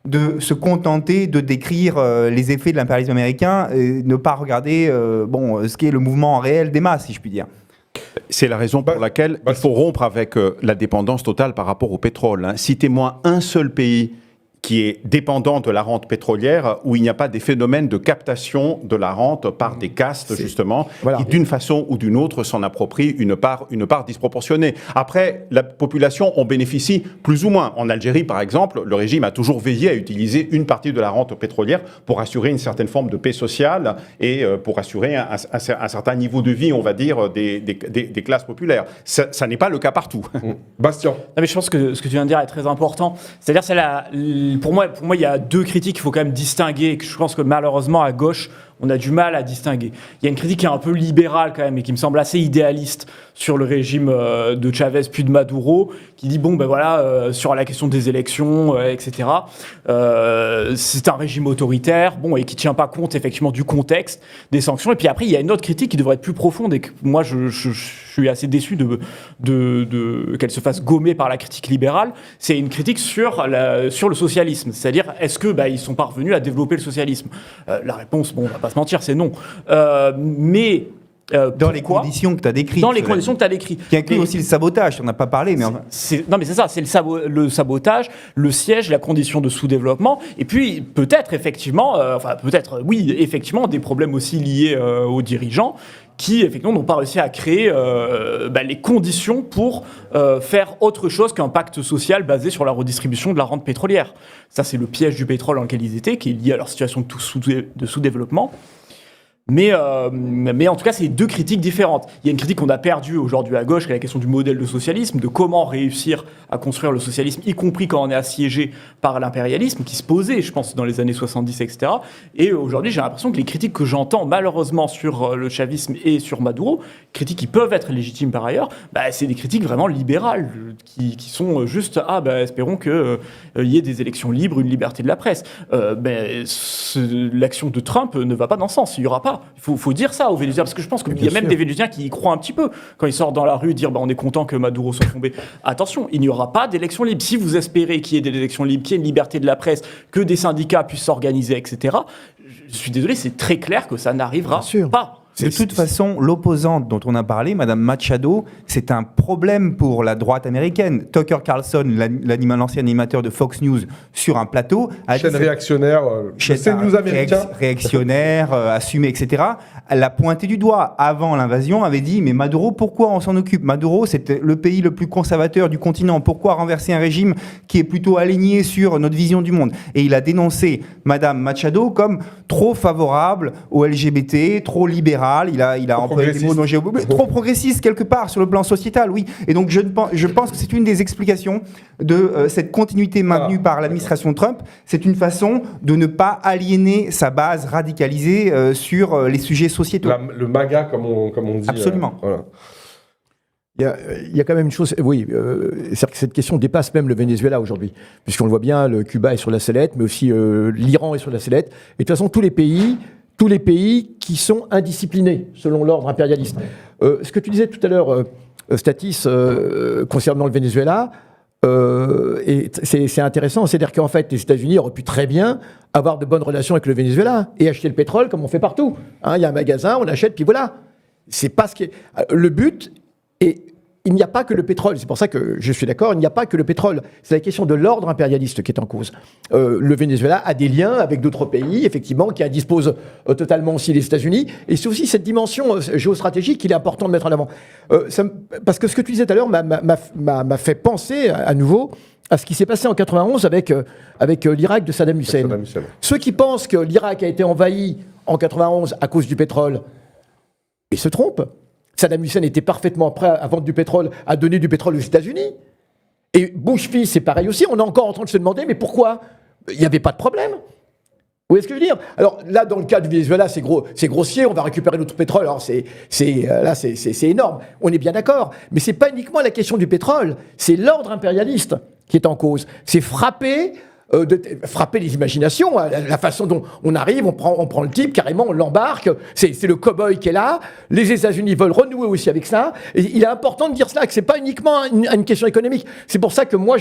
de se contenter de décrire les effets de l'impérialisme américain et ne pas regarder ce qu'est le mouvement réel des masses, si je puis dire. C'est la raison pour laquelle il faut rompre avec la dépendance totale par rapport au pétrole. Citez-moi un seul pays qui est dépendante de la rente pétrolière, où il n'y a pas des phénomènes de captation de la rente par des castes, justement, voilà. qui d'une façon ou d'une autre s'en approprient une part disproportionnée. Après, la population en bénéficie plus ou moins. En Algérie, par exemple, le régime a toujours veillé à utiliser une partie de la rente pétrolière pour assurer une certaine forme de paix sociale et pour assurer un certain niveau de vie, on va dire, des classes populaires. Ça n'est pas le cas partout. Bastien. Non, mais je pense que ce que tu viens de dire est très important. C'est-à-dire, pour moi, il y a deux critiques qu'il faut quand même distinguer, et que je pense que malheureusement, à gauche, on a du mal à distinguer. Il y a une critique qui est un peu libérale quand même, et qui me semble assez idéaliste sur le régime de Chavez puis de Maduro, qui dit, bon, ben voilà, sur la question des élections, etc., c'est un régime autoritaire, bon, et qui tient pas compte, effectivement, du contexte, des sanctions. Et puis après, il y a une autre critique qui devrait être plus profonde, et que moi, je suis assez déçu qu'elle se fasse gommer par la critique libérale. C'est une critique sur le socialisme. C'est-à-dire, est-ce que ils sont parvenus à développer le socialisme ? La réponse, bon, on va pas se mentir, c'est non. Mais Dans les conditions que tu as décrites. Dans les conditions que tu as décrites. Qui inclut aussi le sabotage, on n'a pas parlé. Mais non, mais c'est ça, c'est le sabotage, le siège, la condition de sous-développement, et puis peut-être effectivement, effectivement, des problèmes aussi liés aux dirigeants qui, effectivement, n'ont pas réussi à créer les conditions pour faire autre chose qu'un pacte social basé sur la redistribution de la rente pétrolière. Ça, c'est le piège du pétrole dans lequel ils étaient, qui est lié à leur situation de sous-développement. Mais en tout cas, c'est deux critiques différentes. Il y a une critique qu'on a perdue aujourd'hui à gauche, qui est la question du modèle de socialisme, de comment réussir à construire le socialisme, y compris quand on est assiégé par l'impérialisme, qui se posait, je pense, dans les années 70, etc. Et aujourd'hui, j'ai l'impression que les critiques que j'entends, malheureusement, sur le chavisme et sur Maduro, critiques qui peuvent être légitimes par ailleurs, c'est des critiques vraiment libérales, qui sont juste « espérons qu'il y ait des élections libres, une liberté de la presse ». L'action de Trump ne va pas dans ce sens, il n'y aura pas. Il faut dire ça aux Vénézuéliens, parce que je pense qu'il y a même des Vénézuéliens qui y croient un petit peu quand ils sortent dans la rue dire on est content que Maduro soit tombé. Attention, il n'y aura pas d'élections libres. Si vous espérez qu'il y ait des élections libres, qu'il y ait une liberté de la presse, que des syndicats puissent s'organiser, etc., je suis désolé, c'est très clair que ça n'arrivera pas. De toute façon, l'opposante dont on a parlé, Madame Machado, c'est un problème pour la droite américaine. Tucker Carlson, l'ancien animateur de Fox News, sur un plateau, a dit... réactionnaire, CNews américain. Réactionnaire, assumé, etc. Elle a pointé du doigt. Avant l'invasion, avait dit, mais Maduro, pourquoi on s'en occupe ? Maduro, c'est le pays le plus conservateur du continent. Pourquoi renverser un régime qui est plutôt aligné sur notre vision du monde ? Et il a dénoncé Madame Machado comme trop favorable aux LGBT, trop libérale. Il a employé des mots dont j'ai oublié. Trop progressiste quelque part sur le plan sociétal, oui. Et donc je pense que c'est une des explications de cette continuité maintenue par l'administration Trump. C'est une façon de ne pas aliéner sa base radicalisée sur les sujets sociétaux. Le MAGA, comme on dit. Absolument. Voilà. Il y a quand même une chose, c'est-à-dire que cette question dépasse même le Venezuela aujourd'hui, puisqu'on le voit bien, le Cuba est sur la sellette, mais aussi l'Iran est sur la sellette. Et de toute façon, tous les pays qui sont indisciplinés selon l'ordre impérialiste. Ce que tu disais tout à l'heure, Statis, concernant le Venezuela, et c'est intéressant, c'est-à-dire qu'en fait, les États-Unis auraient pu très bien avoir de bonnes relations avec le Venezuela et acheter le pétrole comme on fait partout. Il y a un magasin, on achète, puis voilà. C'est pas ce qui est... Le but, et il n'y a pas que le pétrole, c'est pour ça que je suis d'accord, il n'y a pas que le pétrole. C'est la question de l'ordre impérialiste qui est en cause. Le Venezuela a des liens avec d'autres pays, effectivement, qui disposent totalement aussi des États-Unis. Et c'est aussi cette dimension géostratégique qu'il est important de mettre en avant. Parce que ce que tu disais tout à l'heure m'a fait penser à nouveau à ce qui s'est passé en 91 avec l'Irak de Saddam Hussein. Ceux qui pensent que l'Irak a été envahi en 91 à cause du pétrole, ils se trompent. Saddam Hussein était parfaitement prêt à vendre du pétrole, à donner du pétrole aux États-Unis. Et Bush fils, c'est pareil aussi. On est encore en train de se demander, mais pourquoi ? Il n'y avait pas de problème. Vous voyez ce que je veux dire ? Alors là, dans le cas du Venezuela, c'est grossier. On va récupérer notre pétrole. Alors c'est énorme. On est bien d'accord. Mais c'est pas uniquement la question du pétrole. C'est l'ordre impérialiste qui est en cause. C'est frapper les imaginations, la façon dont on arrive, on prend le type, carrément, on l'embarque, c'est le cow-boy qui est là, les États-Unis veulent renouer aussi avec ça, et il est important de dire cela, que c'est pas uniquement une question économique. C'est pour ça que moi,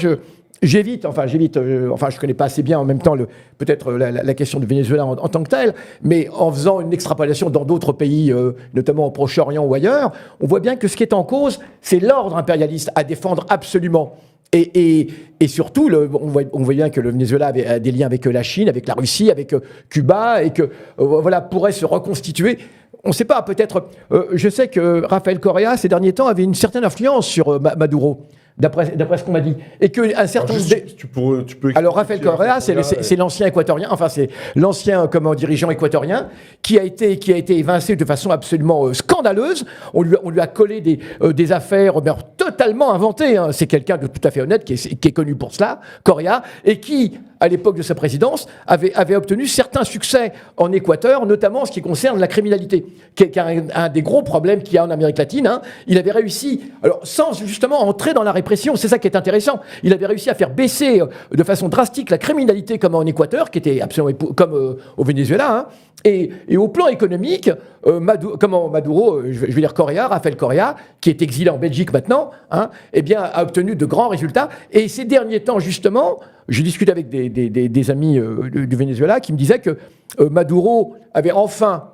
j'évite, je connais pas assez bien en même temps peut-être la question du Venezuela en tant que telle, mais en faisant une extrapolation dans d'autres pays, notamment au Proche-Orient ou ailleurs, on voit bien que ce qui est en cause, c'est l'ordre impérialiste à défendre absolument. Et surtout, on voit bien que le Venezuela avait des liens avec la Chine, avec la Russie, avec Cuba, et que voilà, pourrait se reconstituer. On ne sait pas, peut-être. Je sais que Rafael Correa, ces derniers temps, avait une certaine influence sur Maduro, d'après ce qu'on m'a dit. Et qu'un certain nombre tu peux Alors, Rafael Correa, c'est l'ancien équatorien, enfin, c'est l'ancien dirigeant équatorien qui a été évincé de façon absolument scandaleuse. On lui a collé des affaires totalement inventées. Hein. C'est quelqu'un de tout à fait honnête qui est connu pour cela, Correa, et qui, à l'époque de sa présidence, avait obtenu certains succès en Équateur, notamment en ce qui concerne la criminalité, qui est un des gros problèmes qu'il y a en Amérique latine. Hein. Il avait réussi, alors sans justement entrer dans la répression, c'est ça qui est intéressant, il avait réussi à faire baisser de façon drastique la criminalité comme en Équateur, qui était absolument comme au Venezuela, hein. Et au plan économique, Maduro, je vais dire Rafael Correa, qui est exilé en Belgique maintenant, hein, eh bien, a obtenu de grands résultats. Et ces derniers temps, justement, je discute avec des amis du Venezuela qui me disaient que Maduro avait enfin,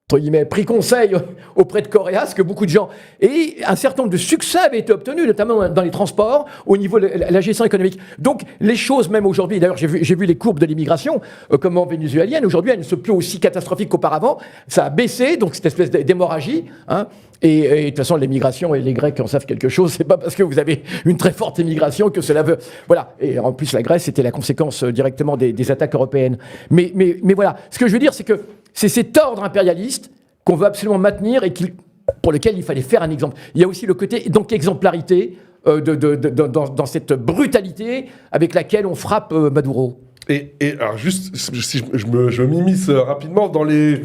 entre guillemets, pris conseil auprès de Correa, ce que beaucoup de gens... Et un certain nombre de succès avaient été obtenus, notamment dans les transports, au niveau de la gestion économique. Donc, les choses, même aujourd'hui, d'ailleurs, j'ai vu les courbes de l'immigration, comme en vénézuélienne, aujourd'hui, elles ne sont plus aussi catastrophiques qu'auparavant. Ça a baissé, donc cette espèce d'hémorragie, hein. Et de toute façon, l'immigration, et les Grecs en savent quelque chose, c'est pas parce que vous avez une très forte immigration que cela veut... Voilà. Et en plus, la Grèce, c'était la conséquence directement des attaques européennes. Mais voilà. Ce que je veux dire, c'est que c'est cet ordre impérialiste qu'on veut absolument maintenir et pour lequel il fallait faire un exemple. Il y a aussi le côté, donc, exemplarité dans cette brutalité avec laquelle on frappe Maduro. Et alors juste, si je m'immisce rapidement dans les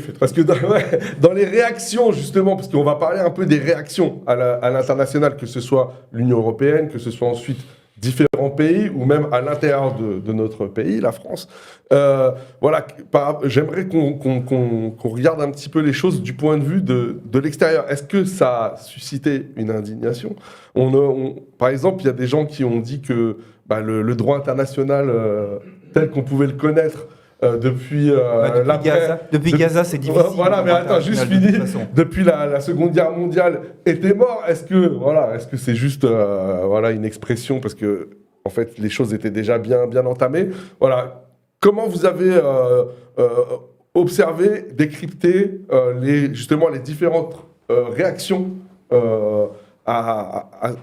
réactions justement, parce qu'on va parler un peu des réactions à l'international, que ce soit l'Union européenne, que ce soit ensuite différents pays ou même à l'intérieur de notre pays, la France. Voilà, j'aimerais qu'on regarde un petit peu les choses du point de vue de l'extérieur. Est-ce que ça a suscité une indignation ? Par exemple, il y a des gens qui ont dit que le droit international tel qu'on pouvait le connaître depuis Gaza, c'est difficile. Voilà, mais attends, juste fini. Depuis la Seconde Guerre mondiale était mort. Est-ce que c'est juste une expression parce que en fait les choses étaient déjà bien entamées. Voilà. Comment vous avez observé, décrypté les différentes réactions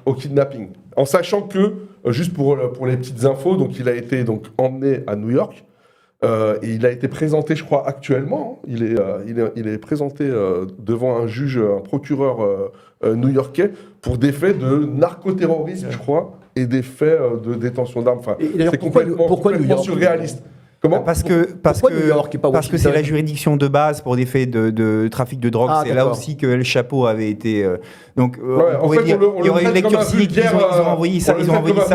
au kidnapping, en sachant que juste pour les petites infos, donc il a été emmené à New York. Et il a été présenté, je crois, actuellement. Il est présenté devant un juge, un procureur new-yorkais pour des faits de narcoterrorisme, je crois, et des faits de détention d'armes. Enfin, c'est complètement New York, surréaliste. Comment ? Parce que c'est la juridiction de base pour des faits de trafic de drogue. C'est là aussi que El Chapo avait été. Donc, il y aurait une lecture cynique. Ils ont envoyé ça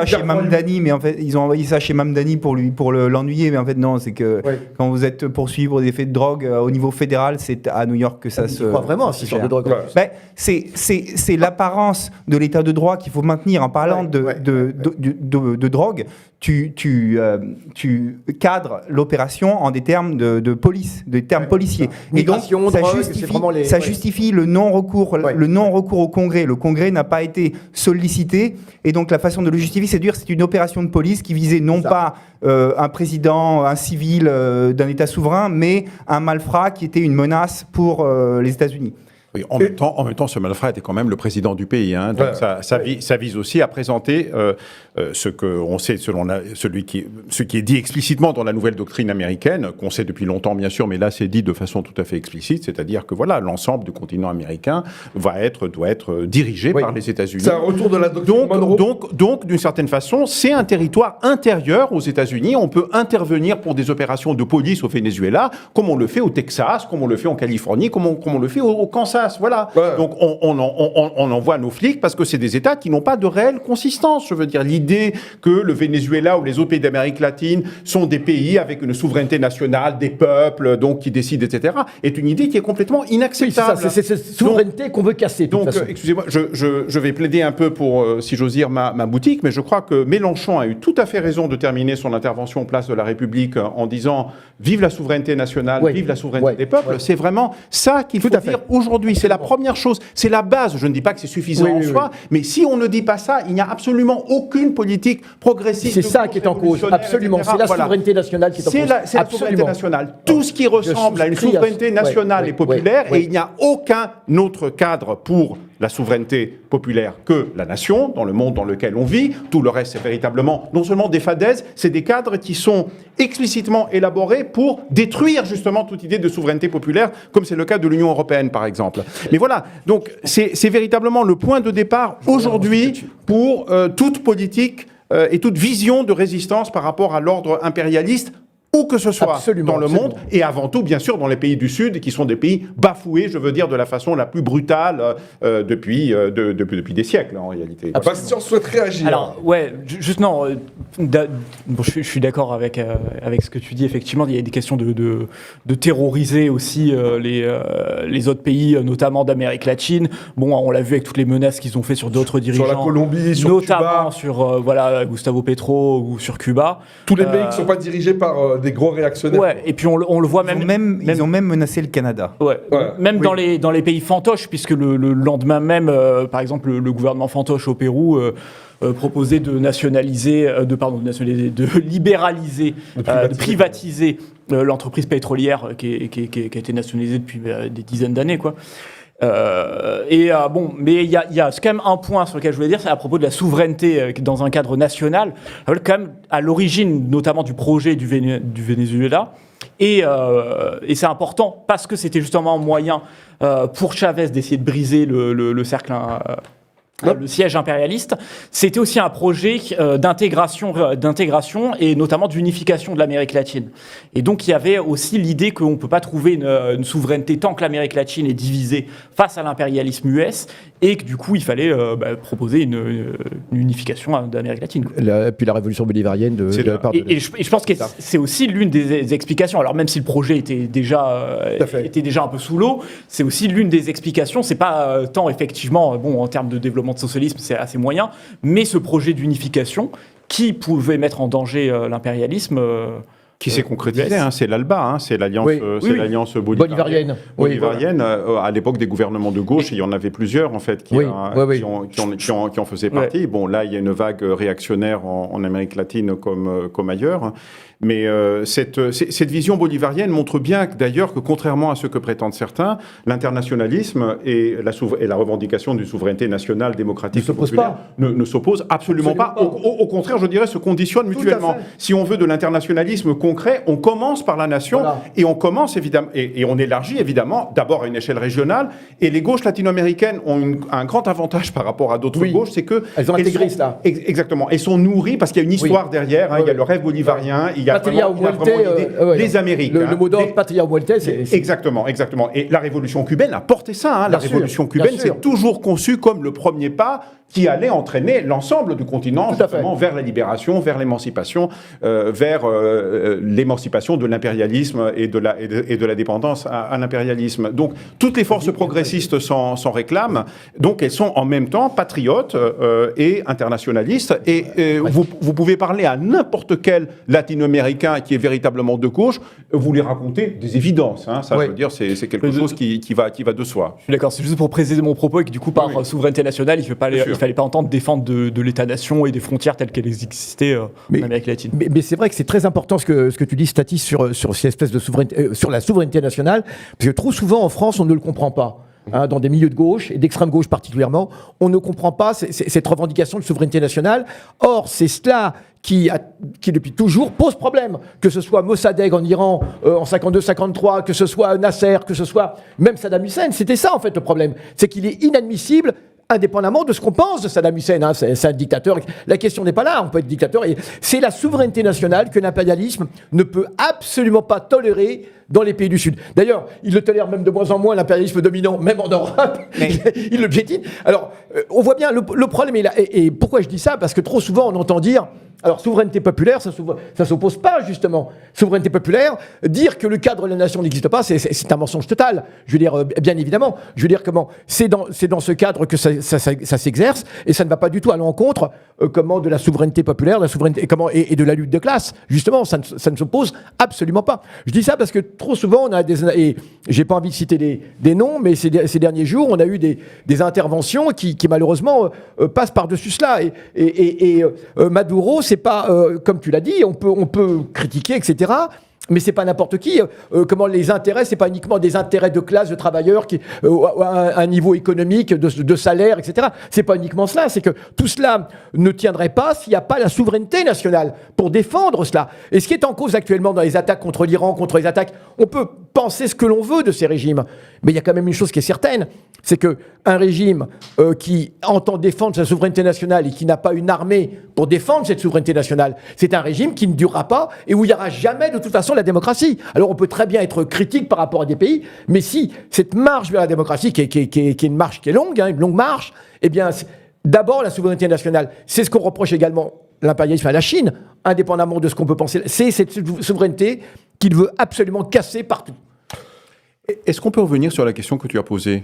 chez Mamdani, mais en fait, ils ont envoyé ça chez Mamdani pour l'ennuyer. Mais en fait, non, c'est que quand vous êtes poursuivi pour des faits de drogue au niveau fédéral, c'est à New York que ça se. Je crois vraiment à ce genre de drogue. C'est l'apparence de l'état de droit qu'il faut maintenir en parlant de drogue. Tu cadres l'opération en des termes de police, des termes policiers. Et donc, ça justifie le non-recours au Congrès. Le Congrès n'a pas été sollicité. Et donc, la façon de le justifier, c'est de dire que c'est une opération de police qui visait non pas un président, un civil d'un État souverain, mais un malfrat qui était une menace pour les États-Unis. Oui, en même temps, ce malfrat était quand même le président du pays. Hein, donc ça vise aussi à présenter ce qu'on sait ce qui est dit explicitement dans la nouvelle doctrine américaine, qu'on sait depuis longtemps bien sûr, mais là c'est dit de façon tout à fait explicite, c'est-à-dire que voilà, l'ensemble du continent américain doit être dirigé par les États-Unis. C'est un retour de la doctrine Monroe. Donc, d'une certaine façon, c'est un territoire intérieur aux États-Unis. On peut intervenir pour des opérations de police au Venezuela, comme on le fait au Texas, comme on le fait en Californie, comme on le fait au Kansas. Voilà. Ouais. Donc on envoie nos flics parce que c'est des États qui n'ont pas de réelle consistance. Je veux dire, l'idée que le Venezuela ou les autres pays d'Amérique latine sont des pays avec une souveraineté nationale, des peuples, donc qui décident, etc., est une idée qui est complètement inacceptable. Oui, c'est cette souveraineté qu'on veut casser. Donc, excusez-moi, je vais plaider un peu pour, si j'ose dire, ma boutique, mais je crois que Mélenchon a eu tout à fait raison de terminer son intervention en place de la République en disant « Vive la souveraineté nationale, vive la souveraineté des peuples ». C'est vraiment ça qu'il faut dire aujourd'hui. Henri, c'est la première chose, c'est la base. Je ne dis pas que c'est suffisant en soi, mais si on ne dit pas ça, il n'y a absolument aucune politique progressiste. C'est ça qui est en cause, absolument. C'est la souveraineté nationale qui est en cause. C'est la souveraineté nationale. Tout ce qui ressemble à une souveraineté nationale et populaire, et il n'y a aucun autre cadre pour la souveraineté populaire que la nation, dans le monde dans lequel on vit. Tout le reste, c'est véritablement non seulement des fadaises, c'est des cadres qui sont explicitement élaborés pour détruire justement toute idée de souveraineté populaire, comme c'est le cas de l'Union européenne, par exemple. Mais voilà, donc c'est véritablement le point de départ aujourd'hui pour toute politique et toute vision de résistance par rapport à l'ordre impérialiste, où que ce soit dans le monde, et avant tout, bien sûr, dans les pays du Sud, qui sont des pays bafoués, je veux dire, de la façon la plus brutale depuis des siècles, en réalité. Bastien souhaite réagir. Alors, ouais, juste non. Bon, je suis d'accord avec ce que tu dis. Effectivement, il y a des questions de terroriser aussi les autres pays, notamment d'Amérique latine. Bon, on l'a vu avec toutes les menaces qu'ils ont fait sur d'autres dirigeants. Sur la Colombie, sur notamment Cuba. sur Gustavo Petro ou sur Cuba. Tous les pays qui ne sont pas dirigés par des gros réactionnaires. Ouais, et puis on le voit Ils ont même menacé le Canada. Ouais. Même dans les pays fantoches, puisque le lendemain même, par exemple, le gouvernement fantoche au Pérou proposait de nationaliser, de libéraliser, de privatiser l'entreprise pétrolière qui a été nationalisée depuis des dizaines d'années, quoi. Mais il y a quand même un point sur lequel je voulais dire, c'est à propos de la souveraineté dans un cadre national, quand même à l'origine notamment du projet du Venezuela. Et c'est important parce que c'était justement un moyen pour Chavez d'essayer de briser le cercle, le siège impérialiste. C'était aussi un projet d'intégration et notamment d'unification de l'Amérique latine. Et donc il y avait aussi l'idée qu'on ne peut pas trouver une souveraineté tant que l'Amérique latine est divisée face à l'impérialisme US, et que du coup il fallait proposer une unification de l'Amérique latine. Puis la révolution bolivarienne de la part de... Et je pense que c'est aussi l'une des explications. Alors même si le projet était déjà un peu sous l'eau, c'est aussi l'une des explications. C'est pas tant effectivement, en termes de développement de socialisme, c'est assez moyen, mais ce projet d'unification qui pouvait mettre en danger l'impérialisme. Qui s'est concrétisé, c'est l'ALBA, c'est l'alliance bolivarienne. À l'époque des gouvernements de gauche, il y en avait plusieurs en fait qui en faisaient partie. Bon, là, il y a une vague réactionnaire en Amérique latine comme ailleurs. Mais cette vision bolivarienne montre bien d'ailleurs que, contrairement à ce que prétendent certains, l'internationalisme et la revendication d'une souveraineté nationale démocratique populaire ne s'opposent absolument pas. Au contraire, je dirais, se conditionnent mutuellement. Si on veut de l'internationalisme concret, on commence par la nation et on commence évidemment et on élargit évidemment d'abord à une échelle régionale. Et les gauches latino-américaines ont un grand avantage par rapport à d'autres gauches, c'est que elles ont intégré cela. Exactement. Elles sont nourries parce qu'il y a une histoire derrière. Il y a le rêve bolivarien. Il y a les Amériques. Le mot d'ordre Patria Muerte, c'est... Exactement. Et la révolution cubaine a porté ça. La révolution cubaine s'est toujours conçue comme le premier pas qui allait entraîner l'ensemble du continent justement vers la libération, vers l'émancipation, vers l'émancipation de l'impérialisme et de la dépendance à l'impérialisme. Donc toutes les forces progressistes s'en réclament. Donc elles sont en même temps patriotes et internationalistes. Et vous pouvez parler à n'importe quel latino-américain qui est véritablement de gauche, vous lui racontez des évidences. Ça, je veux dire, c'est quelque chose qui va de soi. Je suis d'accord. C'est juste pour préciser mon propos et que du coup, par souveraineté nationale, il fallait pas entendre défendre de l'État-nation et des frontières telles qu'elles existaient en Amérique latine. Mais c'est vrai que c'est très important ce que tu dis, Statis, sur cette espèce de souveraineté, sur la souveraineté nationale, parce que trop souvent en France, on ne le comprend pas. Dans des milieux de gauche, et d'extrême gauche particulièrement, on ne comprend pas cette revendication de souveraineté nationale. Or, c'est cela qui depuis toujours pose problème. Que ce soit Mossadegh en Iran en 52-53, que ce soit Nasser, que ce soit même Saddam Hussein, c'était ça en fait le problème. C'est qu'il est inadmissible, indépendamment de ce qu'on pense de Saddam Hussein, c'est un dictateur. La question n'est pas là, on peut être dictateur. Et c'est la souveraineté nationale que l'impérialisme ne peut absolument pas tolérer dans les pays du Sud. D'ailleurs, il le tolère même de moins en moins, l'impérialisme dominant, même en Europe. Il le piétine. Alors, on voit bien, le problème est là. Et pourquoi je dis ça ? Parce que trop souvent, on entend dire Alors, souveraineté populaire, ça s'oppose pas, justement. Souveraineté populaire, dire que le cadre de la nation n'existe pas, c'est un mensonge total. Je veux dire, bien évidemment. Je veux dire, comment c'est dans ce cadre que ça s'exerce, et ça ne va pas du tout à l'encontre de la souveraineté populaire, de la souveraineté, et de la lutte de classe. Justement, ça ne s'oppose absolument pas. Je dis ça parce que trop souvent, on a et j'ai pas envie de citer des noms, mais ces derniers jours, on a eu des interventions qui malheureusement passent par-dessus cela. Et Maduro, c'est pas, comme tu l'as dit, on peut critiquer, etc., mais c'est pas n'importe qui. Comment les intérêts, c'est pas uniquement des intérêts de classe, de travailleurs à un niveau économique, de salaire, etc. C'est pas uniquement cela. C'est que tout cela ne tiendrait pas s'il n'y a pas la souveraineté nationale pour défendre cela. Et ce qui est en cause actuellement dans les attaques contre l'Iran, contre les attaques, on peut penser ce que l'on veut de ces régimes, mais il y a quand même une chose qui est certaine, c'est que un régime qui entend défendre sa souveraineté nationale et qui n'a pas une armée pour défendre cette souveraineté nationale, c'est un régime qui ne durera pas et où il n'y aura jamais de toute façon la démocratie. Alors on peut très bien être critique par rapport à des pays, mais si cette marche vers la démocratie, qui est une marche qui est longue, une longue marche, eh bien d'abord la souveraineté nationale. C'est ce qu'on reproche également l'impérialisme à la Chine, indépendamment de ce qu'on peut penser. C'est cette souveraineté qu'il veut absolument casser partout. Est-ce qu'on peut revenir sur la question que tu as posée,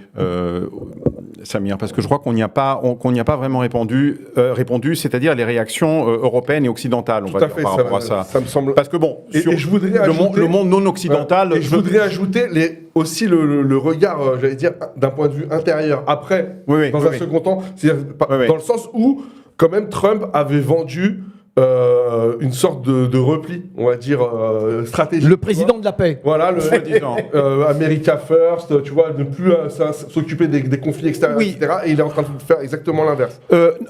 Samir, parce que je crois qu'on n'y a pas vraiment répondu, c'est-à-dire les réactions européennes et occidentales, on va dire, par rapport à ça. Ça me semble. Parce que bon, sur je voudrais le monde non occidental, je voudrais ajouter aussi le regard, j'allais dire, d'un point de vue intérieur. Après, dans un second temps, c'est-à-dire dans le sens où, quand même, Trump avait vendu une sorte de repli, on va dire, stratégique. Le président de la paix. Voilà, America First, tu vois, ne plus s'occuper des conflits extérieurs, etc. Et il est en train de faire exactement l'inverse.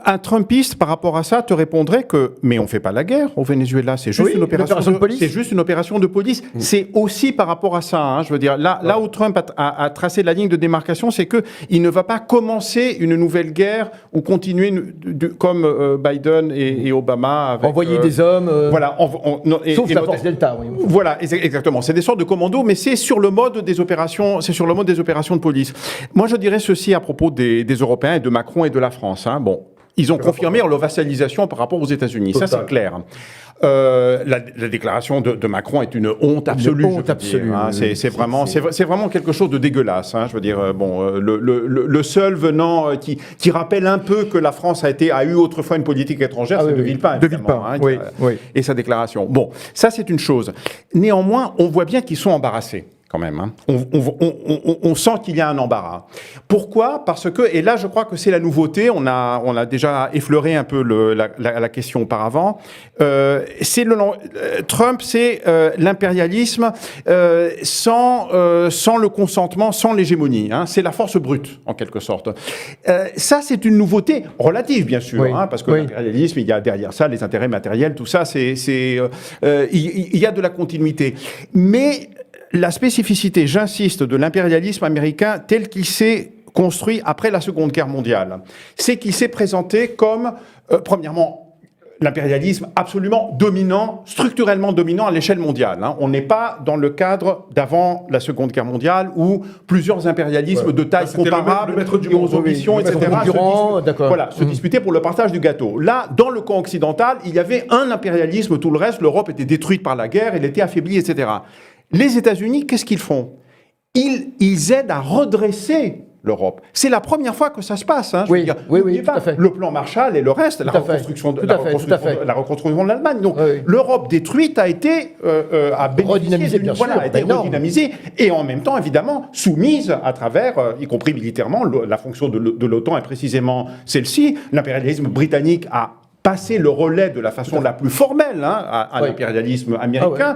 Un Trumpiste, par rapport à ça, te répondrait que, mais on ne fait pas la guerre au Venezuela, c'est juste une opération de police. C'est juste une opération de police. C'est aussi par rapport à ça, hein, je veux dire, là où Trump a tracé la ligne de démarcation, c'est qu'il ne va pas commencer une nouvelle guerre ou continuer comme Biden et Obama. Envoyer des hommes. Voilà. Sauf la force Delta. Oui. Voilà, exactement. C'est des sortes de commandos, mais c'est sur le mode des opérations. C'est sur le mode des opérations de police. Moi, je dirais ceci à propos des Européens et de Macron et de la France. Hein. Bon, ils ont confirmé leur vassalisation par rapport aux États-Unis. Ça, c'est clair. La déclaration de Macron est une honte absolue. Une honte absolue. Hein. C'est vraiment quelque chose de dégueulasse. Hein. Je veux dire, le seul venant qui rappelle un peu que la France a eu autrefois une politique étrangère, c'est de Villepin. De Villepin, hein, oui. Et sa déclaration. Bon, ça c'est une chose. Néanmoins, on voit bien qu'ils sont embarrassés. Quand même, hein. On sent qu'il y a un embarras. Pourquoi ? Parce que, et là je crois que c'est la nouveauté, on a déjà effleuré un peu la question auparavant, Trump c'est l'impérialisme sans le consentement, sans l'hégémonie, hein. C'est la force brute en quelque sorte. Ça c'est une nouveauté relative bien sûr, hein, parce que l'impérialisme, il y a derrière ça les intérêts matériels, tout ça, il y a de la continuité. Mais la spécificité, j'insiste, de l'impérialisme américain tel qu'il s'est construit après la Seconde Guerre mondiale, c'est qu'il s'est présenté comme, premièrement, l'impérialisme absolument dominant, structurellement dominant à l'échelle mondiale. Hein. On n'est pas dans le cadre d'avant la Seconde Guerre mondiale où plusieurs impérialismes de taille comparable et aux ambitions, etc. se disputaient pour le partage du gâteau. Là, dans le camp occidental, il y avait un impérialisme, tout le reste, l'Europe était détruite par la guerre, elle était affaiblie, etc. Les États-Unis, qu'est-ce qu'ils font ? Ils aident à redresser l'Europe. C'est la première fois que ça se passe. Hein, oui, tout à fait. Le plan Marshall et le reste, la reconstruction de l'Allemagne. Donc, l'Europe détruite a été redynamisée, bien sûr, a été redynamisée et en même temps, évidemment, soumise à travers, y compris militairement, la fonction de l'OTAN est précisément celle-ci. L'impérialisme britannique a passer le relais de la façon la plus formelle à l'impérialisme américain.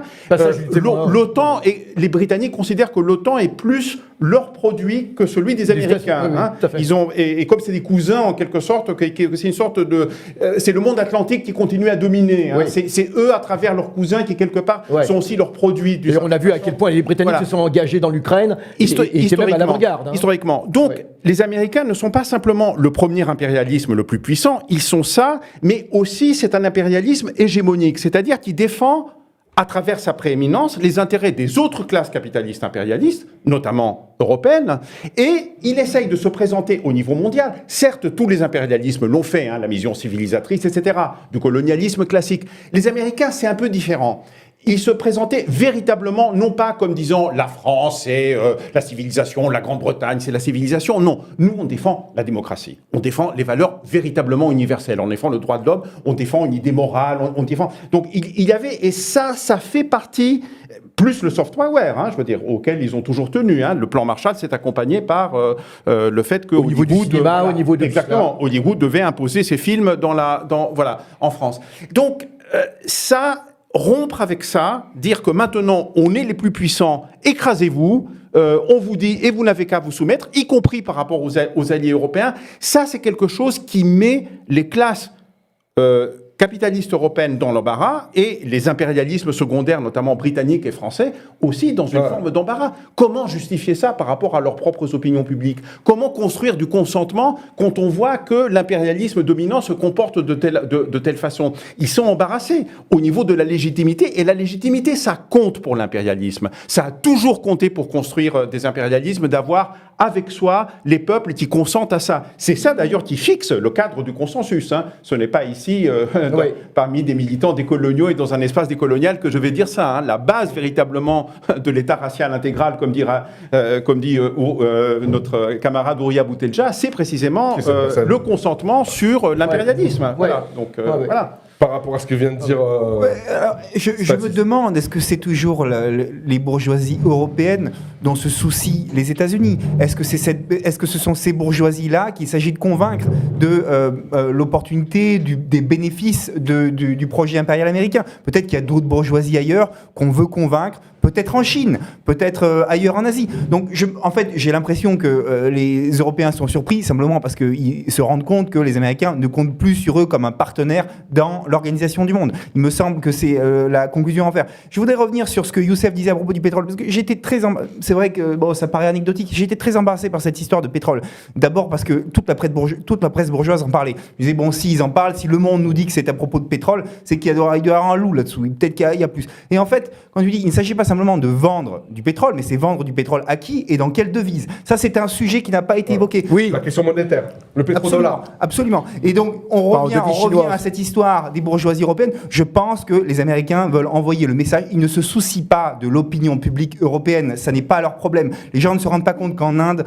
L'OTAN et les Britanniques considèrent que l'OTAN est plus leur produit que celui des Américains. Ils ont et comme c'est des cousins en quelque sorte, c'est une sorte de c'est le monde atlantique qui continue à dominer. Hein. C'est eux à travers leurs cousins qui quelque part sont aussi leurs produits. Et on a vu à quel point les Britanniques se sont engagés dans l'Ukraine et étaient même à l'avant-garde. Historiquement. Donc les Américains ne sont pas simplement le premier impérialisme le plus puissant, ils sont ça, mais aussi c'est un impérialisme hégémonique, c'est-à-dire qui défend à travers sa prééminence, les intérêts des autres classes capitalistes impérialistes, notamment européennes, et il essaye de se présenter au niveau mondial. Certes, tous les impérialismes l'ont fait, la vision civilisatrice, etc., du colonialisme classique. Les Américains, c'est un peu différent. Ils se présentaient véritablement, non pas comme disant la France c'est la civilisation, la Grande-Bretagne c'est la civilisation. Non, nous on défend la démocratie, on défend les valeurs véritablement universelles, on défend le droit de l'homme, on défend une idée morale, on défend. Donc il y avait, et ça fait partie, plus le soft power, je veux dire, auquel ils ont toujours tenu. Le plan Marshall s'est accompagné par le fait que au niveau du cinéma, au niveau de exactement, Hollywood devait imposer ses films en France. Donc ça. Rompre avec ça, dire que maintenant on est les plus puissants, écrasez-vous, on vous dit et vous n'avez qu'à vous soumettre, y compris par rapport aux alliés européens, ça c'est quelque chose qui met les classes capitalistes européennes dans l'embarras et les impérialismes secondaires, notamment britanniques et français, aussi dans une forme d'embarras. Comment justifier ça par rapport à leurs propres opinions publiques? Comment construire du consentement quand on voit que l'impérialisme dominant se comporte de telle façon? Ils sont embarrassés au niveau de la légitimité, et la légitimité, ça compte pour l'impérialisme. Ça a toujours compté pour construire des impérialismes, d'avoir avec soi les peuples qui consentent à ça. C'est ça d'ailleurs qui fixe le cadre du consensus. Ce n'est pas ici, parmi des militants décoloniaux et dans un espace décolonial, que je vais dire ça. La base véritablement de l'État racial intégral, comme dit notre camarade Ouria Boutelja, c'est précisément le consentement sur l'impérialisme. Voilà. Donc, voilà. Par rapport à ce que vient de dire... alors, je me demande, est-ce que c'est toujours les bourgeoisies européennes dont se soucient les États-Unis? Est-ce que ce sont ces bourgeoisies-là qu'il s'agit de convaincre de l'opportunité, des bénéfices du projet impérial américain? Peut-être qu'il y a d'autres bourgeoisies ailleurs qu'on veut convaincre, peut-être en Chine, peut-être ailleurs en Asie. Donc, en fait, j'ai l'impression que les Européens sont surpris simplement parce qu'ils se rendent compte que les Américains ne comptent plus sur eux comme un partenaire dans l'organisation du monde. Il me semble que c'est la conclusion à en faire. Je voudrais revenir sur ce que Youssef disait à propos du pétrole, parce que j'étais très... C'est vrai que ça paraît anecdotique, j'étais très embarrassé par cette histoire de pétrole. D'abord parce que toute la presse bourgeoise en parlait. Je disais, s'ils en parlent, si Le Monde nous dit que c'est à propos de pétrole, c'est qu'il doit y avoir un loup là-dessous. Peut-être qu'il y a plus. Et en fait, quand tu dis, il ne s'agit pas simplement de vendre du pétrole, mais c'est vendre du pétrole à qui et dans quelle devise. Ça, c'est un sujet qui n'a pas été évoqué. Oui, la question monétaire, le pétrodollar. Absolument. Et donc, on revient à cette histoire des bourgeoisies européennes. Je pense que les Américains veulent envoyer le message. Ils ne se soucient pas de l'opinion publique européenne. Ça n'est pas leur problème. Les gens ne se rendent pas compte qu'en Inde,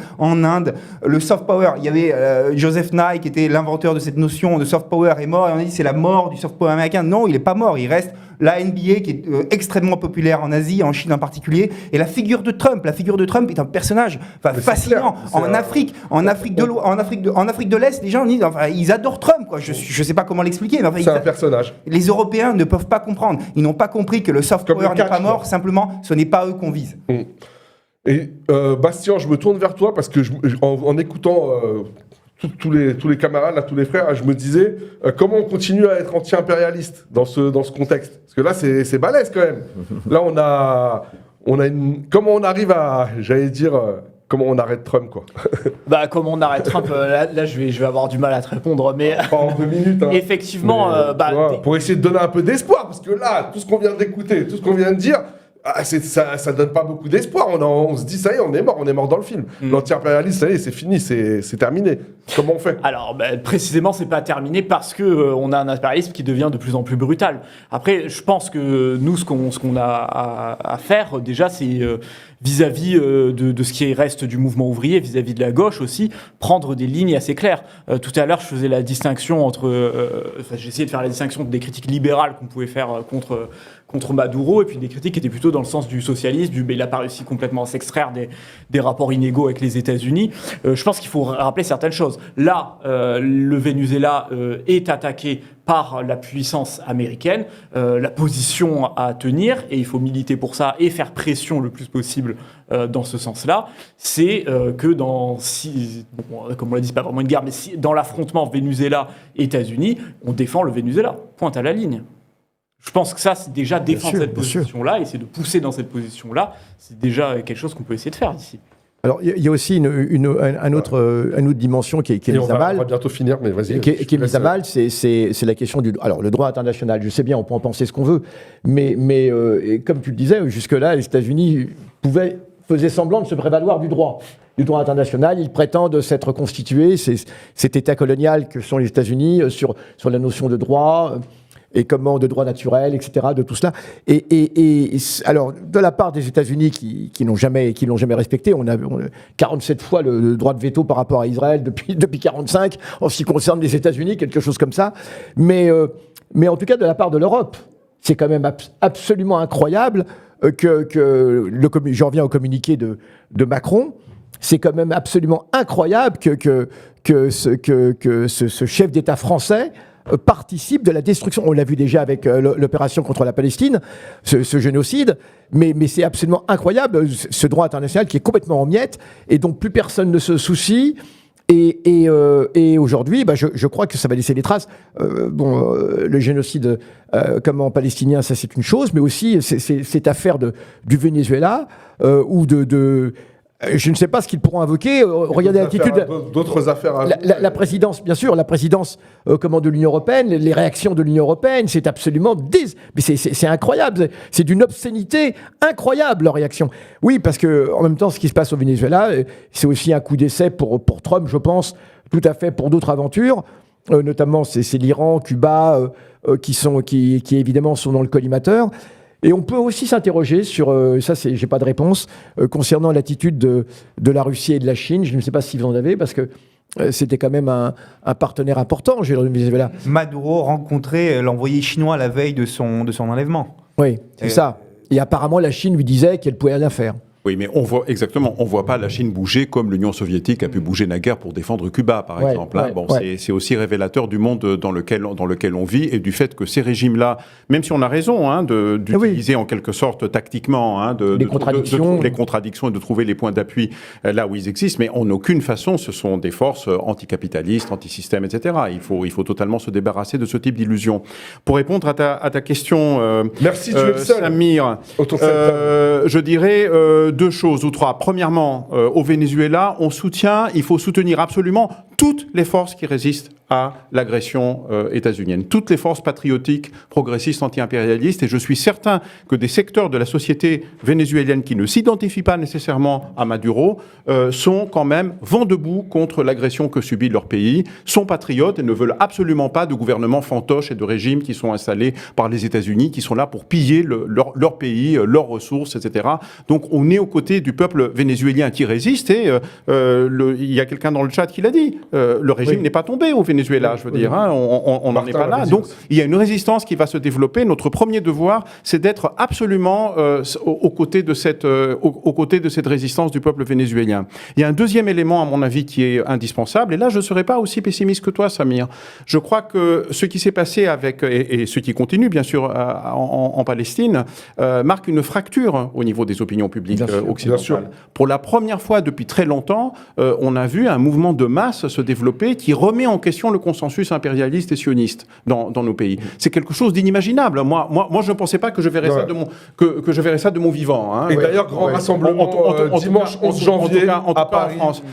le soft power, il y avait Joseph Nye qui était l'inventeur de cette notion de soft power est mort, et on a dit c'est la mort du soft power américain. Non, il n'est pas mort. Il reste la NBA qui est extrêmement populaire en Asie, en Chine en particulier, et la figure de Trump est un personnage fascinant. En Afrique de l'Est, les gens disent, ils adorent Trump, quoi. Je sais pas comment l'expliquer, mais c'est un personnage. Les Européens ne peuvent pas comprendre. Ils n'ont pas compris que le soft power n'est pas mort. Simplement, ce n'est pas eux qu'on vise. Et Bastien, je me tourne vers toi parce que en écoutant tous les camarades, là, tous les frères, je me disais comment on continue à être anti-impérialiste dans ce contexte. Parce que là, c'est balèze quand même. Là, comment on arrive à, j'allais dire, comment on arrête Trump, quoi. Comment on arrête Trump, là je vais avoir du mal à te répondre, mais... Pas en 2 minutes, Effectivement... pour essayer de donner un peu d'espoir, parce que là, tout ce qu'on vient d'écouter, tout ce qu'on vient de dire... ça donne pas beaucoup d'espoir. On se dit, ça y est, on est mort dans le film. L'anti-impérialisme, ça y est, c'est fini, c'est terminé. Comment on fait? Alors, précisément, c'est pas terminé parce que on a un impérialisme qui devient de plus en plus brutal. Après, je pense que nous, ce qu'on a à faire, déjà, c'est vis-à-vis de ce qui reste du mouvement ouvrier, vis-à-vis de la gauche aussi, prendre des lignes assez claires. Tout à l'heure, je faisais la distinction entre... j'ai essayé de faire la distinction des critiques libérales qu'on pouvait faire contre Maduro, et puis des critiques qui étaient plutôt dans le sens du socialisme, il n'a pas réussi complètement à s'extraire des rapports inégaux avec les États-Unis. Je pense qu'il faut rappeler certaines choses. Là, le Venezuela est attaqué par la puissance américaine, la position à tenir, et il faut militer pour ça et faire pression le plus possible dans ce sens-là, c'est que comme on l'a dit, c'est pas vraiment une guerre, mais dans l'affrontement Venezuela-États-Unis, on défend le Venezuela, pointe à la ligne. Je pense que ça, c'est déjà défendre cette position-là, et c'est de pousser dans cette position-là, c'est déjà quelque chose qu'on peut essayer de faire d'ici. Alors, il y a aussi une autre dimension qui est Et on mise à mal. va bientôt finir, mais vas-y. Qui est mise à mal, c'est la question du... Alors, le droit international, je sais bien, on peut en penser ce qu'on veut, mais et comme tu le disais, jusque-là, les États-Unis faisaient semblant de se prévaloir du droit international. Ils prétendent s'être constitués, cet État colonial que sont les États-Unis, sur la notion de droit... et comment de droit naturel, etc., de tout cela. Et alors, de la part des États-Unis qui l'ont jamais respecté, on a 47 fois le droit de veto par rapport à Israël depuis 45, en ce qui concerne les États-Unis, quelque chose comme ça. Mais en tout cas, de la part de l'Europe, c'est quand même absolument incroyable j'en reviens au communiqué de Macron, c'est quand même absolument incroyable que ce chef d'État français participe de la destruction. On l'a vu déjà avec l'opération contre la Palestine, ce génocide, mais c'est absolument incroyable, ce droit international qui est complètement en miettes, et dont plus personne ne se soucie. Et aujourd'hui, je crois que ça va laisser des traces. Le génocide palestinien, ça c'est une chose, mais aussi cette affaire du Venezuela, ou je ne sais pas ce qu'ils pourront invoquer. Regardez l'attitude. D'autres affaires. La présidence, bien sûr, la présidence de l'Union européenne, les réactions de l'Union européenne, c'est absolument mais c'est incroyable. C'est d'une obscénité incroyable leur réaction. Oui, parce que en même temps, ce qui se passe au Venezuela, c'est aussi un coup d'essai pour Trump, je pense, tout à fait pour d'autres aventures. Notamment, c'est l'Iran, Cuba, qui évidemment sont dans le collimateur. Et on peut aussi s'interroger sur, ça j'ai pas de réponse, concernant l'attitude de la Russie et de la Chine. Je ne sais pas si vous en avez, parce que c'était quand même un partenaire important, le Venezuela. Maduro rencontrait l'envoyé chinois la veille de son enlèvement. Oui, c'est ça. Et apparemment, la Chine lui disait qu'elle pouvait rien faire. Oui, mais on voit pas la Chine bouger comme l'Union soviétique a pu bouger naguère pour défendre Cuba, par exemple. C'est aussi révélateur du monde dans lequel on vit et du fait que ces régimes-là, même si on a raison d'utiliser en quelque sorte tactiquement les contradictions et de trouver les points d'appui là où ils existent, mais en aucune façon ce sont des forces anticapitalistes, antisystèmes, etc. Il faut totalement se débarrasser de ce type d'illusions. Pour répondre à ta question, merci, tu es le seul. Samir, je dirais 2 choses ou 3. Premièrement, au Venezuela, il faut soutenir absolument toutes les forces qui résistent à l'agression états-unienne, toutes les forces patriotiques, progressistes, anti-impérialistes, et je suis certain que des secteurs de la société vénézuélienne qui ne s'identifient pas nécessairement à Maduro sont quand même vent debout contre l'agression que subit leur pays, sont patriotes et ne veulent absolument pas de gouvernements fantoches et de régimes qui sont installés par les États-Unis, qui sont là pour piller leur pays, leurs ressources, etc. Donc on est aux côtés du peuple vénézuélien qui résiste, et il y a quelqu'un dans le chat qui l'a dit, le régime n'est pas tombé au Venezuela, je veux dire, on n'en est pas là. Donc il y a une résistance qui va se développer. Notre premier devoir, c'est d'être absolument aux côtés de cette résistance du peuple vénézuélien. Il y a un deuxième élément, à mon avis, qui est indispensable, et là je ne serais pas aussi pessimiste que toi, Samir. Je crois que ce qui s'est passé et ce qui continue, bien sûr, en Palestine, marque une fracture au niveau des opinions publiques occidentales. Pour la première fois depuis très longtemps, on a vu un mouvement de masse se développer qui remet en question le consensus impérialiste et sioniste dans nos pays. C'est quelque chose d'inimaginable. Moi, je ne pensais pas que je verrais ça de mon vivant. Et d'ailleurs, grand rassemblement dimanche 11 janvier à Paris. En France.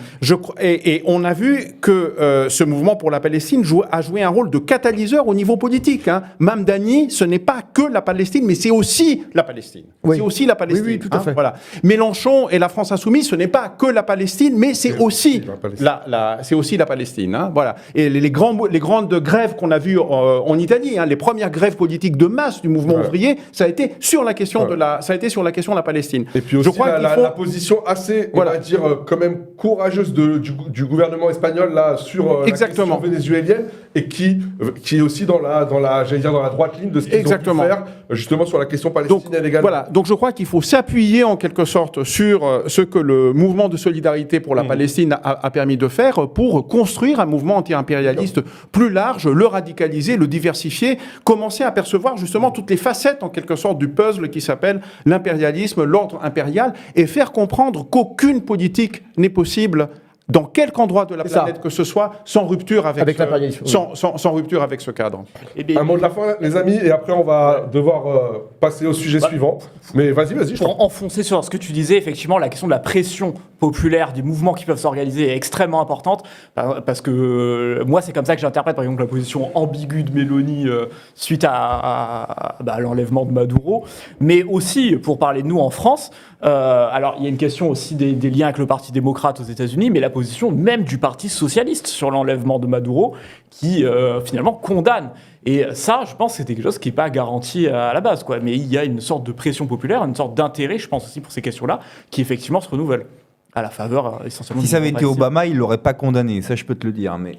Et on a vu que ce mouvement pour la Palestine a joué un rôle de catalyseur au niveau politique. Mamdani, ce n'est pas que la Palestine, mais c'est aussi la Palestine. Oui. C'est aussi la Palestine. Oui, tout à fait. Voilà. Mélenchon et la France Insoumise, ce n'est pas que la Palestine, mais c'est aussi la Palestine. Voilà. Et les grandes grèves qu'on a vues en Italie, les premières grèves politiques de masse du mouvement ouvrier, ça a été sur la question de la Palestine. Et puis aussi la position assez, on va dire, quand même courageuse du gouvernement espagnol là sur la question vénézuélienne, et qui est aussi dans la droite ligne de ce qu'ils ont pu faire justement sur la question palestinienne également. Voilà. Donc je crois qu'il faut s'appuyer en quelque sorte sur ce que le mouvement de solidarité pour la Palestine a permis de faire pour construire un mouvement anti-impérialiste plus large, le radicaliser, le diversifier, commencer à percevoir justement toutes les facettes en quelque sorte du puzzle qui s'appelle l'impérialisme, l'ordre impérial, et faire comprendre qu'aucune politique n'est possible dans quelque endroit de la planète que ce soit, sans rupture avec sans rupture avec ce cadre. Un mot de la fin, les amis, et après on va devoir passer au sujet suivant. Mais vas-y. Pour enfoncer sur ce que tu disais, effectivement, la question de la pression populaire, des mouvements qui peuvent s'organiser est extrêmement importante, parce que moi, c'est comme ça que j'interprète, par exemple, la position ambiguë de Meloni suite à l'enlèvement de Maduro, mais aussi, pour parler de nous en France, alors il y a une question aussi des liens avec le Parti démocrate aux États-Unis, mais la position même du Parti socialiste sur l'enlèvement de Maduro, qui finalement condamne. Et ça, je pense que c'était quelque chose qui n'est pas garanti à la base, quoi. Mais il y a une sorte de pression populaire, une sorte d'intérêt, je pense aussi pour ces questions-là, qui effectivement se renouvelle à la faveur essentiellement. Si ça avait été Obama, il l'aurait pas condamné, ça je peux te le dire. Mais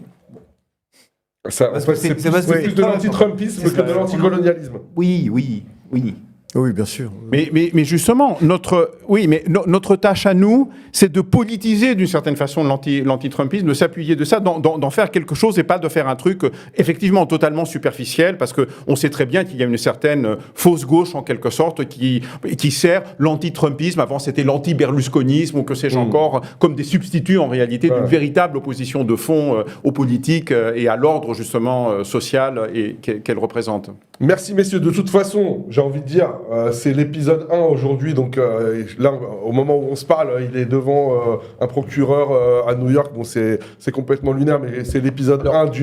Ça, Parce que c'est c'est parce que plus c'est de pas- l'anti-Trumpisme c'est que ça. de l'anticolonialisme. oui. Oui, bien sûr. Mais justement, notre tâche à nous, c'est de politiser d'une certaine façon l'anti-Trumpisme, de s'appuyer de ça, d'en faire quelque chose et pas de faire un truc effectivement totalement superficiel, parce qu'on sait très bien qu'il y a une certaine fausse gauche en quelque sorte qui sert l'anti-Trumpisme. Avant, c'était l'anti-berlusconisme ou que sais-je encore, comme des substituts en réalité d'une véritable opposition de fond aux politiques et à l'ordre justement social qu'elle représente. Merci messieurs, de toute façon, j'ai envie de dire, c'est l'épisode 1 aujourd'hui, donc là, au moment où on se parle, il est devant un procureur à New York, bon c'est complètement lunaire, mais c'est l'épisode 1 du